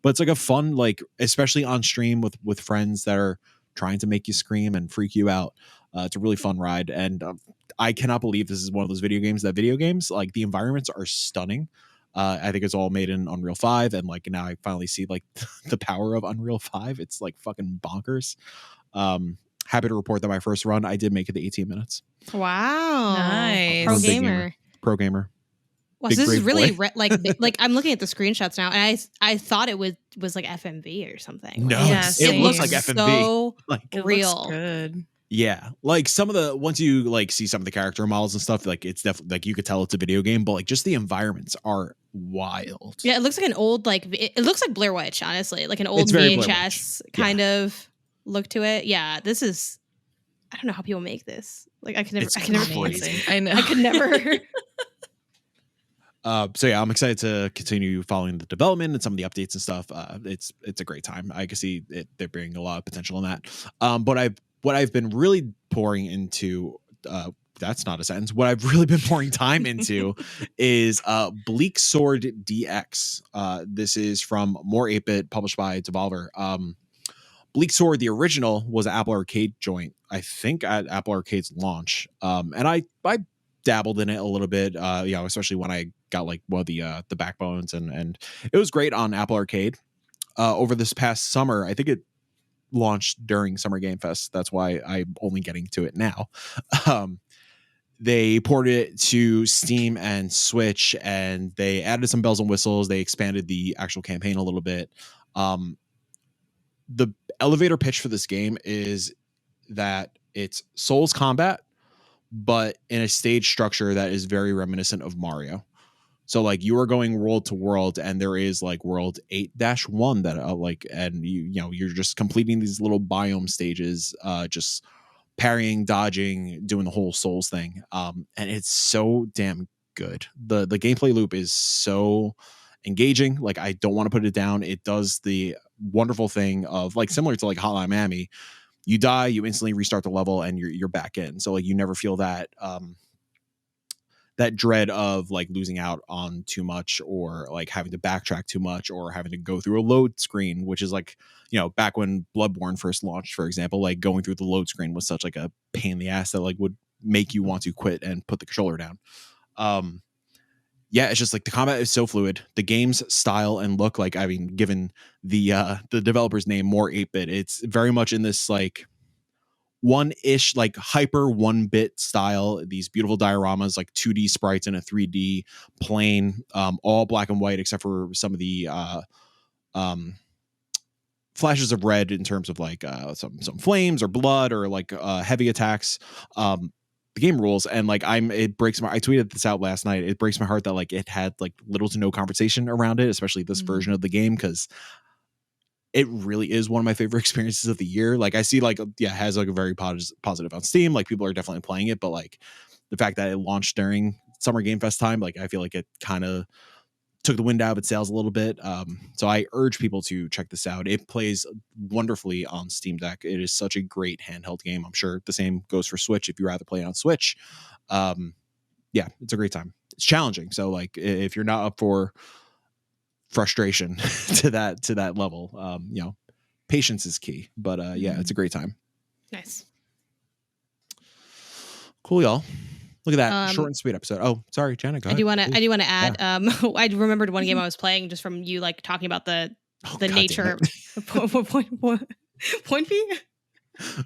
But it's like a fun, like, especially on stream with friends that are trying to make you scream and freak you out. It's a really fun ride, and I cannot believe this is one of those video games like the environments are stunning. I think it's all made in Unreal 5, and like now I finally see like the power of Unreal 5. It's like fucking bonkers. Happy to report that my first run, I did make it to 18 minutes. Wow. Nice. Pro gamer. Well, so this is really like I'm looking at the screenshots now, and I thought it was like FMV or something. No, it looks like FMV. So like real. Looks good. Yeah, like some of the once you like see some of the character models and stuff, like it's definitely like you could tell it's a video game, but like just the environments are wild. Yeah, it looks like an old like it looks like Blair Witch, honestly, like an old VHS kind of look to it. Yeah, this is. I don't know how people make this. Like I can never. I know. I could never. So yeah, I'm excited to continue following the development and some of the updates and stuff. It's a great time. I can see they're bringing a lot of potential in that. But what I've been really pouring into, that's not a sentence. What I've really been pouring time into is Bleak Sword DX. This is from More 8-Bit, published by Devolver. Bleak Sword, the original, was an Apple Arcade joint, I think, at Apple Arcade's launch. And I dabbled in it a little bit, especially when I got like the backbones, and it was great on Apple Arcade. Over this past summer, I think it launched during Summer Game Fest. That's why I'm only getting to it now. They ported it to Steam and Switch, and they added some bells and whistles. They expanded the actual campaign a little bit. The elevator pitch for this game is that it's Souls combat, but in a stage structure that is very reminiscent of Mario. So like you are going world to world, and there is like world 8-1 that and you're just completing these little biome stages, just parrying, dodging, doing the whole Souls thing. And it's so damn good. The gameplay loop is so engaging. Like I don't want to put it down. It does the wonderful thing of like similar to like Hotline Miami. You die, you instantly restart the level, and you're back in. So like you never feel that that dread of like losing out on too much, or like having to backtrack too much, or having to go through a load screen, which is like, back when Bloodborne first launched, for example, like going through the load screen was such like a pain in the ass that like would make you want to quit and put the controller down. Yeah, it's just like the combat is so fluid. The game's style and look, like, I mean, given the developer's name, More 8-Bit, it's very much in this like one-ish, like hyper 1-bit style. These beautiful dioramas, like 2D sprites in a 3D plane, all black and white except for some of the flashes of red in terms of like some flames or blood or like heavy attacks. The game rules, and like I tweeted this out last night. It breaks my heart that like it had like little to no conversation around it, especially this version of the game, because it really is one of my favorite experiences of the year. Like I see like, yeah, it has like a very positive on Steam. Like people are definitely playing it, but like the fact that it launched during Summer Game Fest time, like I feel like it kind of took the wind out of its sails a little bit. So I urge people to check this out. It plays wonderfully on Steam Deck. It is such a great handheld game. I'm sure the same goes for Switch if you rather play it on Switch. Yeah, it's a great time. It's challenging. So like if you're not up for frustration to that level, patience is key. But yeah, it's a great time. Nice. Cool, y'all. Look at that short and sweet episode. Oh, sorry, Jenna. Go ahead. I do want to add. Yeah. I remembered one game I was playing just from you, like talking about the nature. Point P.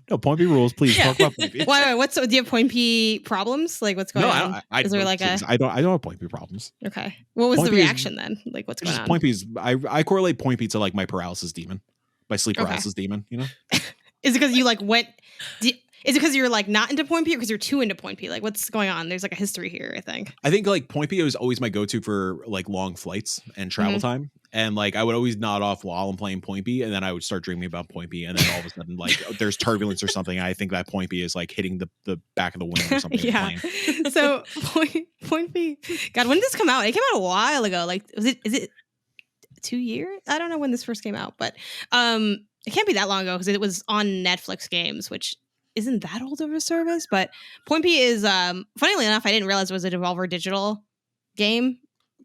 No, Point P rules. Please talk about Point P. Why? Do you have Point P problems? Like, what's going on? Is there like I don't have Point P problems. Okay. What was the reaction then? Like, what's going on? Point P is I correlate Point P to like my paralysis demon, my sleep paralysis demon. You know. Is it because you like went? Is it because you're like not into Point P, or because you're too into Point P? Like, what's going on? There's like a history here, I think. I think like Point P was always my go-to for like long flights and travel time. And like I would always nod off while I'm playing Point P, and then I would start dreaming about Point P, and then all of a sudden like there's turbulence or something. I think that Point P is like hitting the back of the wing or something. Yeah. So Point P. God, when did this come out? It came out a while ago. Like, is it 2 years? I don't know when this first came out, but it can't be that long ago because it was on Netflix Games, which isn't that old of a service, but Point P is funnily enough, I didn't realize it was a Devolver Digital game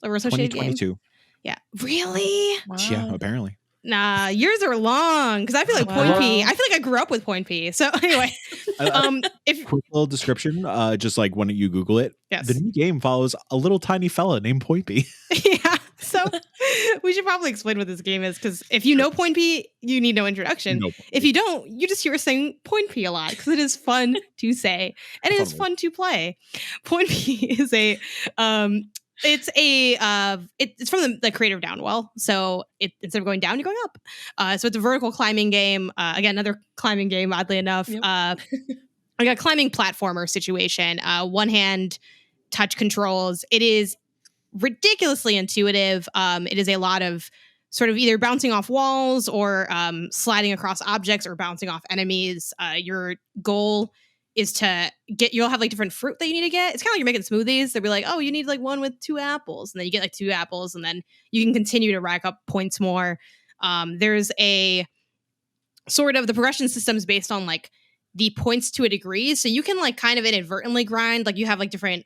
or associated 2022. game. Yeah, really? Wow. Yeah, apparently. Nah, yours are long because I feel like Point P. I feel like I grew up with Point P. So anyway, if quick little description, just like when you Google it, yes. the new game follows a little tiny fella named Point P. Yeah, so we should probably explain what this game is because if you know Point P, you need no introduction. If you don't, you just hear us saying Point P a lot because it is fun to say and it is fun to play. Point P is a it's from the creator of Downwell. So instead of going down, you're going up. So it's a vertical climbing game. Again, another climbing game, oddly enough. Yep. Like a climbing platformer situation. One hand touch controls. It is ridiculously intuitive. It is a lot of sort of either bouncing off walls or sliding across objects or bouncing off enemies. Your goal is to you'll have like different fruit that you need to get. It's kind of like you're making smoothies. They'll be like, oh, you need like one with 2 apples. And then you get like 2 apples and then you can continue to rack up points more. There's a sort of the progression system's based on like the points to a degree. So you can like kind of inadvertently grind. Like you have like different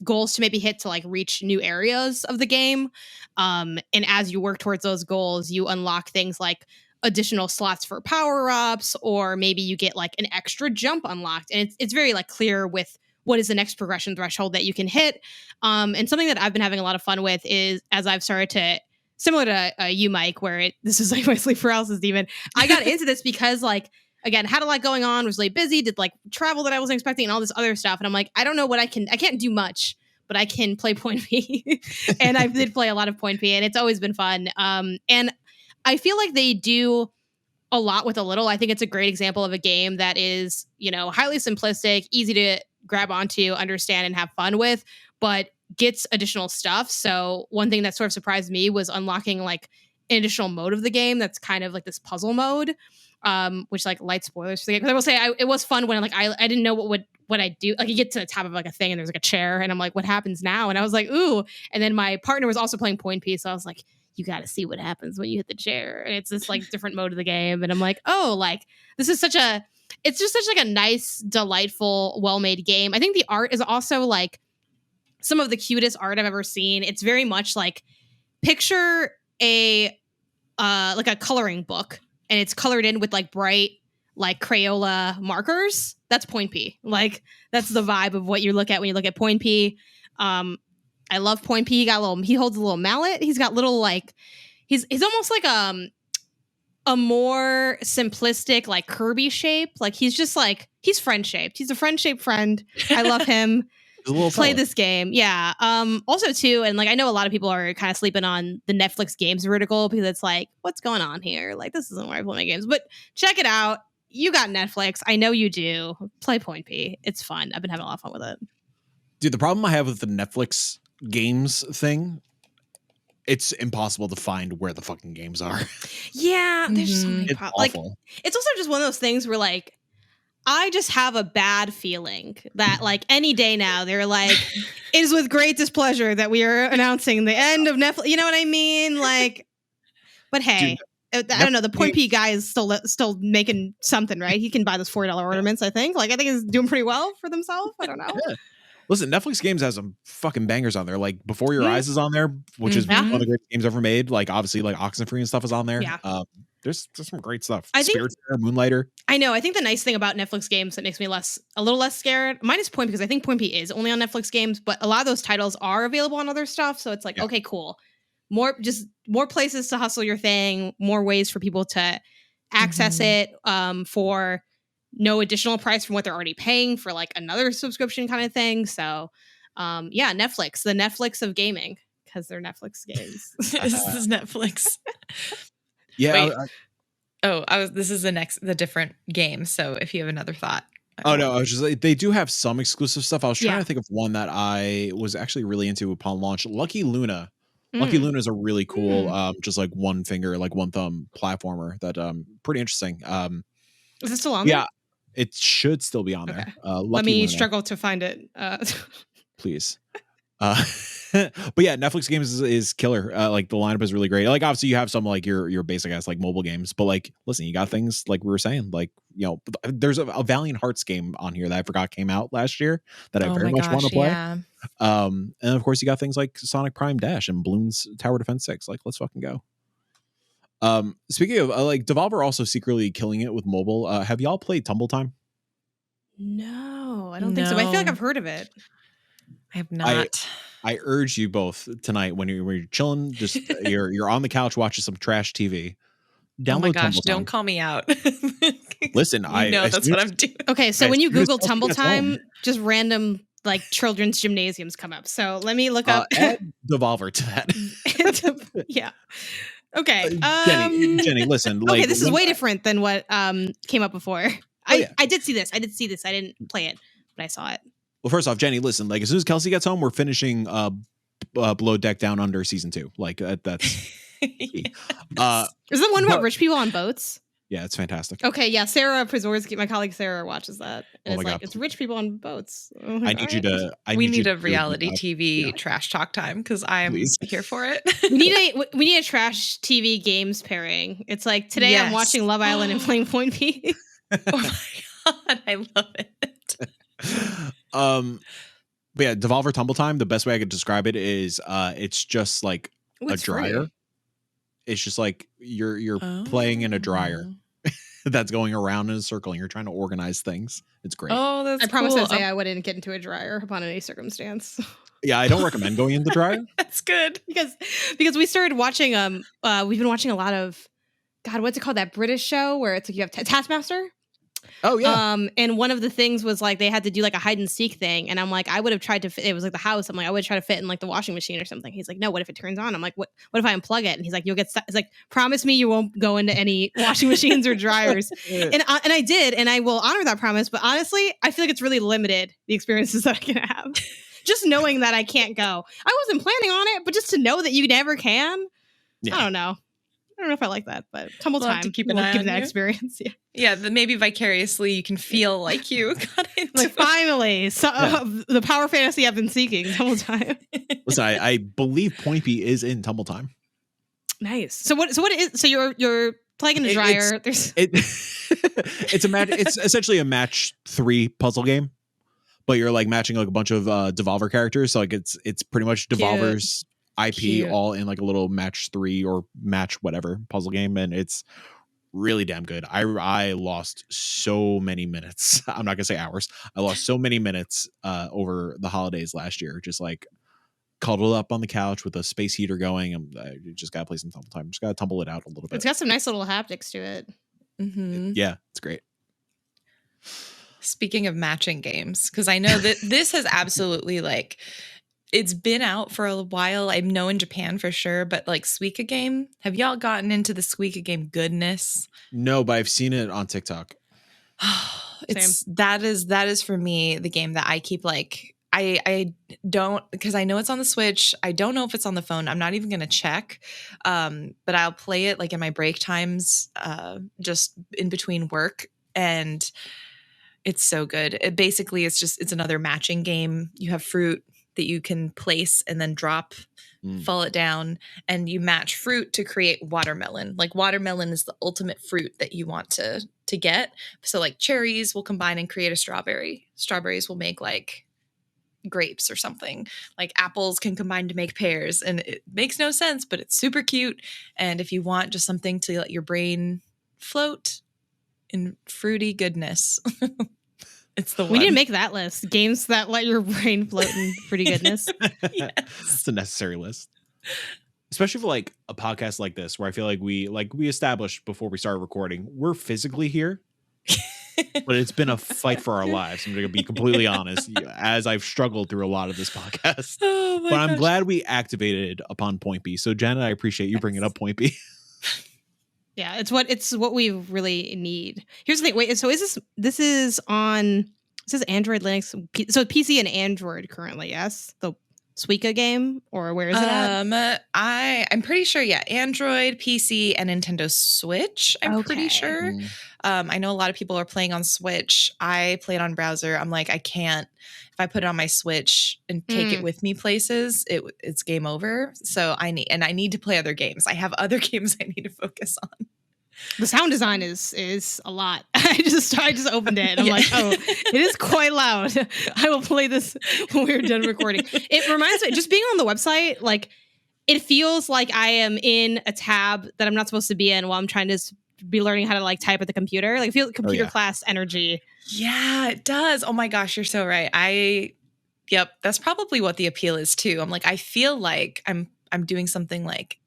goals to maybe hit to like reach new areas of the game. And as you work towards those goals, you unlock things like additional slots for power-ups, or maybe you get like an extra jump unlocked. And it's very like clear with what is the next progression threshold that you can hit. And something that I've been having a lot of fun with is as I've started to, similar to you, Mike, where this is like my sleep paralysis demon, I got into this because like, again, had a lot going on, was really busy, did like travel that I wasn't expecting and all this other stuff. And I'm like, I don't know what I can't do much, but I can play Point P. And I did play a lot of Point P and it's always been fun. And I feel like they do a lot with a little. I think it's a great example of a game that is, you know, highly simplistic, easy to grab onto, understand, and have fun with, but gets additional stuff. So one thing that sort of surprised me was unlocking like an additional mode of the game that's kind of like this puzzle mode, which like light spoilers for the game. Because I will say it was fun when like I didn't know what I do. Like you get to the top of like a thing and there's like a chair and I'm like, what happens now? And I was like, ooh. And then my partner was also playing Point P, so I was like, you got to see what happens when you hit the chair. And it's this like different mode of the game. And I'm like, oh, like this is it's just such like a nice, delightful, well-made game. I think the art is also like some of the cutest art I've ever seen. It's very much like picture a like a coloring book and it's colored in with like bright like Crayola markers. That's Point P. Like that's the vibe of what you look at when you look at Point P. I love Point P. He holds a little mallet. He's got little like he's almost like a more simplistic like Kirby shape. Like he's just like he's friend shaped. He's a friend shaped friend. I love him. Play this game. Yeah. Also too, and like I know a lot of people are kind of sleeping on the Netflix games vertical because it's like, what's going on here? Like this isn't where I play my games. But check it out. You got Netflix. I know you do. Play Point P. It's fun. I've been having a lot of fun with it. Dude, the problem I have with the Netflix games thing, it's impossible to find where the fucking games are. Yeah, there's so many it's problems. awful. Like, it's also just one of those things where like I just have a bad feeling that like any day now they're like, it is with great displeasure that we are announcing the end of Netflix. You know what I mean? Like, but hey, dude, I don't know. The Point P guy is still making something, right? He can buy those $40 ornaments. I think he's doing pretty well for themselves. I don't know. Yeah. Listen, Netflix games has some fucking bangers on there. Like Before Your Eyes is on there, which is one of the great games ever made. Like obviously, like Oxenfree and stuff is on there. Yeah. There's some great stuff. I think Spiritfarer, Moonlighter. I know. I think the nice thing about Netflix games that makes me a little less scared. Mine is Point because I think Point P is only on Netflix games, but a lot of those titles are available on other stuff. So it's like, okay, cool. More places to hustle your thing, more ways for people to access it for no additional price from what they're already paying for like another subscription kind of thing. So yeah, Netflix, the Netflix of gaming, because they're Netflix games. This is Netflix. Yeah. This is the different game. So if you have another thought. Oh no, I was just like, they do have some exclusive stuff. I was trying to think of one that I was actually really into upon launch. Lucky Luna. Lucky Luna is a really cool, just like one finger, like one thumb platformer that pretty interesting. Is it still on there? Yeah, it should still be on there. Let me struggle to find it. Please. But yeah, Netflix games is killer. Like the lineup is really great. Like obviously you have some like your basic ass like mobile games, but like listen, you got things like we were saying, like there's a Valiant Hearts game on here that I forgot came out last year that I very much want to play. Yeah. And of course you got things like Sonic Prime Dash and Bloons Tower Defense 6. Like let's fucking go. Speaking of like Devolver also secretly killing it with mobile. Have y'all played Tumble Time? No, I don't think so. I feel like I've heard of it. I have not. I urge you both tonight when you're chilling, just you're on the couch watching some trash TV. Download oh my gosh! Tumble Time. Don't call me out. Listen, I know that's what I'm doing. Okay, so when you Google Tumble Time, just random like children's gymnasiums come up. So let me look up add Devolver to that. Yeah. Okay. Jenny, listen. Like, okay, this is way different than what came up before. I did see this. I didn't play it, but I saw it. Well, first off, Jenny, listen. Like as soon as Kelsey gets home, we're finishing Below Deck Down Under season 2. Like that's. Yes. Is the one about rich people on boats? Yeah, it's fantastic. Okay, yeah, Sarah Przorsky, my colleague Sarah, watches that, and it's like it's rich people on boats. I need you to. We need a reality TV trash talk time because I'm here for it. we need a trash TV games pairing. It's like today I'm watching Love Island and playing Point P. Oh my god, I love it. But yeah, Devolver Tumble Time. The best way I could describe it is, it's just like a dryer. Free. It's just like you're playing in a dryer that's going around in a circle and you're trying to organize things. It's great. Oh, that's I promise cool. to say I wouldn't get into a dryer upon any circumstance. Yeah, I don't recommend going in the dryer. That's good. Because we started watching we've been watching a lot of what's it called, that British show where it's like you have Taskmaster? Oh yeah. And one of the things was like they had to do like a hide and seek thing, and I'm like, I would have tried to fit, it was like the house. I'm like, I would try to fit in like the washing machine or something. He's like, no, what if it turns on? I'm like, what if I unplug it? And he's like, you'll get stuck. It's like, promise me you won't go into any washing machines or dryers. And I did, and I will honor that promise. But honestly, I feel like it's really limited the experiences that I can have. Just knowing that I can't go. I wasn't planning on it, but just to know that you never can. Yeah. I don't know if I like that, but Tumble Time to keep an eye on that experience. Yeah, maybe vicariously you can feel like you got into like finally, the power fantasy I've been seeking. Tumble Time. Listen, I believe Point B is in Tumble Time. Nice. So what is? So you're playing in the dryer. It's a match. It's essentially a match 3 puzzle game, but you're like matching like a bunch of Devolver characters. So like it's pretty much Devolver's IP all in like a little match 3 or match whatever puzzle game, and it's really damn good. I lost so many minutes. I'm not gonna say hours. I lost so many minutes over the holidays last year, just like cuddled up on the couch with a space heater going. I just gotta play some Tumble Time. Just gotta tumble it out a little bit. It's got some nice little haptics to it. Mm-hmm. Yeah, it's great. Speaking of matching games, because I know that this has absolutely like, it's been out for a while. I know in Japan for sure, but like Suika Game, have y'all gotten into the Suika Game goodness? No, but I've seen it on TikTok. That is for me the game that I keep like, I don't, because I know it's on the Switch. I don't know if it's on the phone. I'm not even going to check. But I'll play it like in my break times, just in between work. And it's so good. It's another matching game. You have fruit that you can place and then drop, fall it down, and you match fruit to create watermelon. Like watermelon is the ultimate fruit that you want to get. So like cherries will combine and create a strawberry. Strawberries will make like grapes or something. Like apples can combine to make pears, and it makes no sense, but it's super cute. And if you want just something to let your brain float in fruity goodness, it's the one. We need to make that list. Games that let your brain float in fruity goodness. Yes. It's a necessary list. Especially for like a podcast like this, where I feel like we established before we started recording, we're physically here, but it's been a fight for our lives. I'm going to be completely honest, as I've struggled through a lot of this podcast. But I'm glad we activated upon Point B. So Janet, I appreciate you bringing up Point B. Yeah, it's what we really need. Here's the thing. Wait, so this is on, it says Android, Linux, so PC and Android currently, yes? The Suika game, or where is it at? I'm pretty sure, yeah, Android, PC, and Nintendo Switch. I'm pretty sure. I know a lot of people are playing on Switch. I play it on browser. I'm like, I can't. If I put it on my Switch and take it with me places, it's game over. So I need to play other games. I have other games I need to focus on. The sound design is a lot. I just opened it and I'm like, oh, it is quite loud. I will play this when we're done recording. It reminds me, just being on the website, like it feels like I am in a tab that I'm not supposed to be in while I'm trying to be learning how to like type at the computer. Like I feel like computer class energy. Yeah, it does. Oh my gosh, you're so right. Yep, that's probably what the appeal is too. I'm like, I feel like I'm doing something like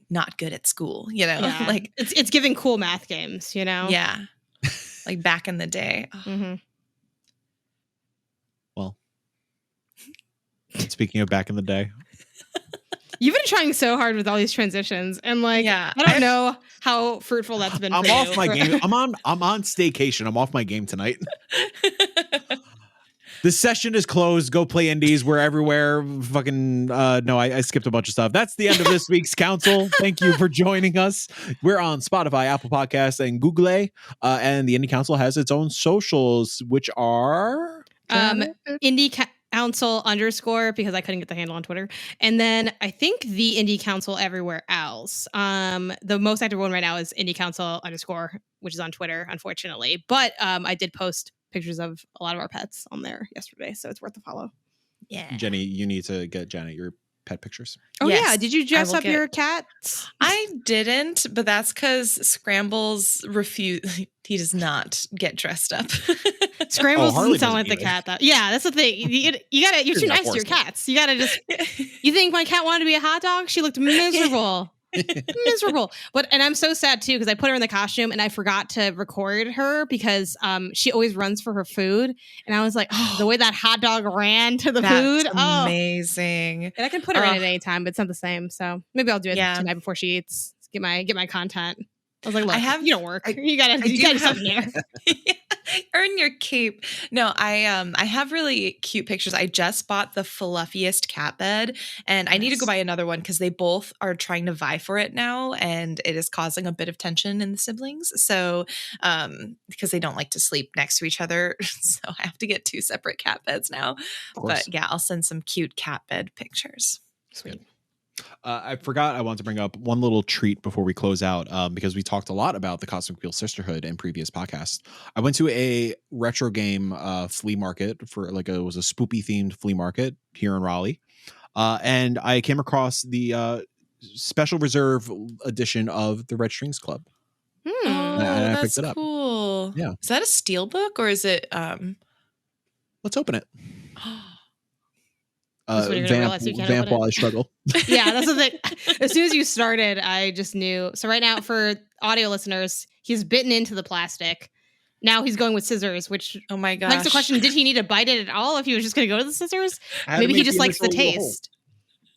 not good at school, Yeah. like it's giving cool math games, Yeah. Like back in the day. Mm-hmm. Well, speaking of back in the day, you've been trying so hard with all these transitions, and like, I don't know how fruitful that's been. I'm off my game. I'm on staycation. I'm off my game tonight. The session is closed. Go play indies. We're everywhere. Fucking no, I skipped a bunch of stuff. That's the end of this week's council. Thank you for joining us. We're on Spotify, Apple Podcasts, and Google. And the Indie Council has its own socials, which are Indie Council _ because I couldn't get the handle on Twitter. And then I think the Indie Council everywhere else. The most active one right now is Indie Council _ which is on Twitter, unfortunately. But I did post pictures of a lot of our pets on there yesterday, so it's worth a follow. Yeah, Jenny, you need to get Janet your pet pictures. Oh yeah, did you dress up your cats? I didn't, but that's because Scrambles refuse. He does not get dressed up. Scrambles doesn't sound like the cat. Yeah, that's the thing. You're too nice to your cats. You gotta just. You think my cat wanted to be a hot dog? She looked miserable. Miserable. And I'm so sad too because I put her in the costume and I forgot to record her because she always runs for her food, and I was like, oh, the way that hot dog ran to the food, amazing. And I can put her in at any time, but it's not the same. So maybe I'll do it tonight before she eats. Get my content. I was like, look, you don't work. You gotta something here. Earn your keep. No, I have really cute pictures. I just bought the fluffiest cat bed, and I need to go buy another one because they both are trying to vie for it now, and it is causing a bit of tension in the siblings. So, because they don't like to sleep next to each other, so I have to get 2 separate cat beds now. But yeah, I'll send some cute cat bed pictures. Sweet. I forgot I wanted to bring up one little treat before we close out because we talked a lot about the Cosmic Wheel Sisterhood in previous podcasts. I went to a retro game flea market for it was a spoopy themed flea market here in Raleigh. And I came across the special reserve edition of the Red Strings Club. And I picked it up. Cool. Yeah. Is that a steel book or is it Let's open it. Vamp while I struggle. Yeah, that's the thing. As soon as you started, I just knew. So right now, for audio listeners, he's bitten into the plastic. Now he's going with scissors, which, oh my gosh. Next the question, did he need to bite it at all if he was just going to go to the scissors? Maybe he just likes the taste.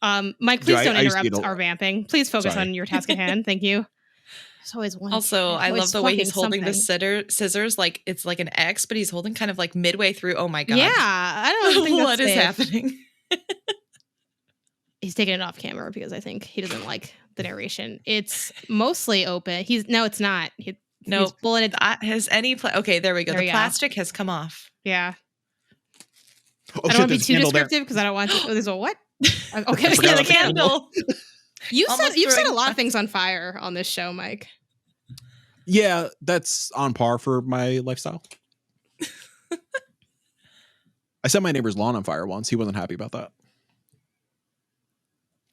Mike, please don't interrupt our vamping. Please focus on your task at hand. Thank you. Also, I love the way he's holding the scissors like it's like an X, but he's holding kind of like midway through. Oh my god. Yeah, I don't think that's what is happening. He's taking it off camera because I think he doesn't like the narration. It's mostly open. It's not. He's pulling it. Has any okay, there we go. The plastic has come off. Yeah. I don't want to be too descriptive because I don't want to. Oh, there's a what? Okay, the candle. You've set a lot of things on fire on this show, Mike. Yeah, that's on par for my lifestyle. I set my neighbor's lawn on fire once. He wasn't happy about that.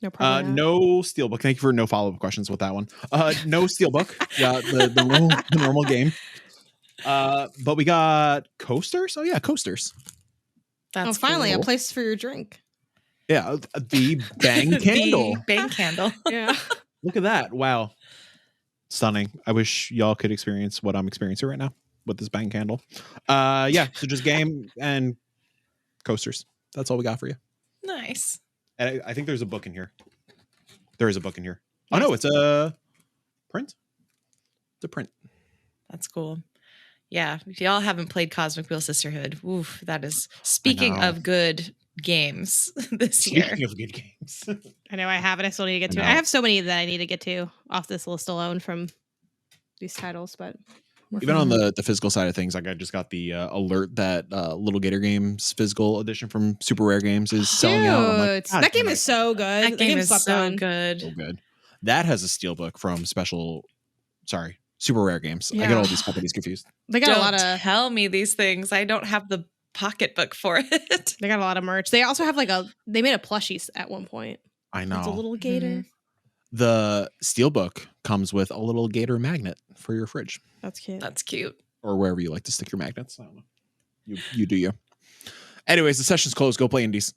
No problem. No steelbook. Thank you for no follow-up questions with that one. No steelbook. Yeah, the normal game. But we got coasters. Oh yeah, coasters. That's finally cool. A place for your drink. Yeah, the Bang candle. The Bang candle. Yeah. Look at that. Wow. Stunning. I wish y'all could experience what I'm experiencing right now with this Bang candle. Yeah, so just game and coasters. That's all we got for you. Nice. And I think there's a book in here. There is a book in here. Oh no, it's a print. It's a print. That's cool. Yeah, if y'all haven't played Cosmic Wheel Sisterhood, oof, that is speaking of good games this year. Speaking of good games. I know I have it. I still need to get to it. I have so many that I need to get to off this list alone from these titles, but Even on the physical side of things, like I just got the alert that Little Gator Games physical edition from Super Rare Games is selling out. Like, that game is so good. That game is so good. So good. That has a steelbook from Super Rare Games. I get all these companies confused. They got a lot of. Tell me these things. I don't have the pocketbook for it. They got a lot of merch. They also have they made a plushie at one point. I know. It's a little gator. Mm-hmm. The steelbook comes with a little gator magnet for your fridge. That's cute. That's cute. Or wherever you like to stick your magnets. I don't know. You do you. Anyways, the session's closed. Go play indies.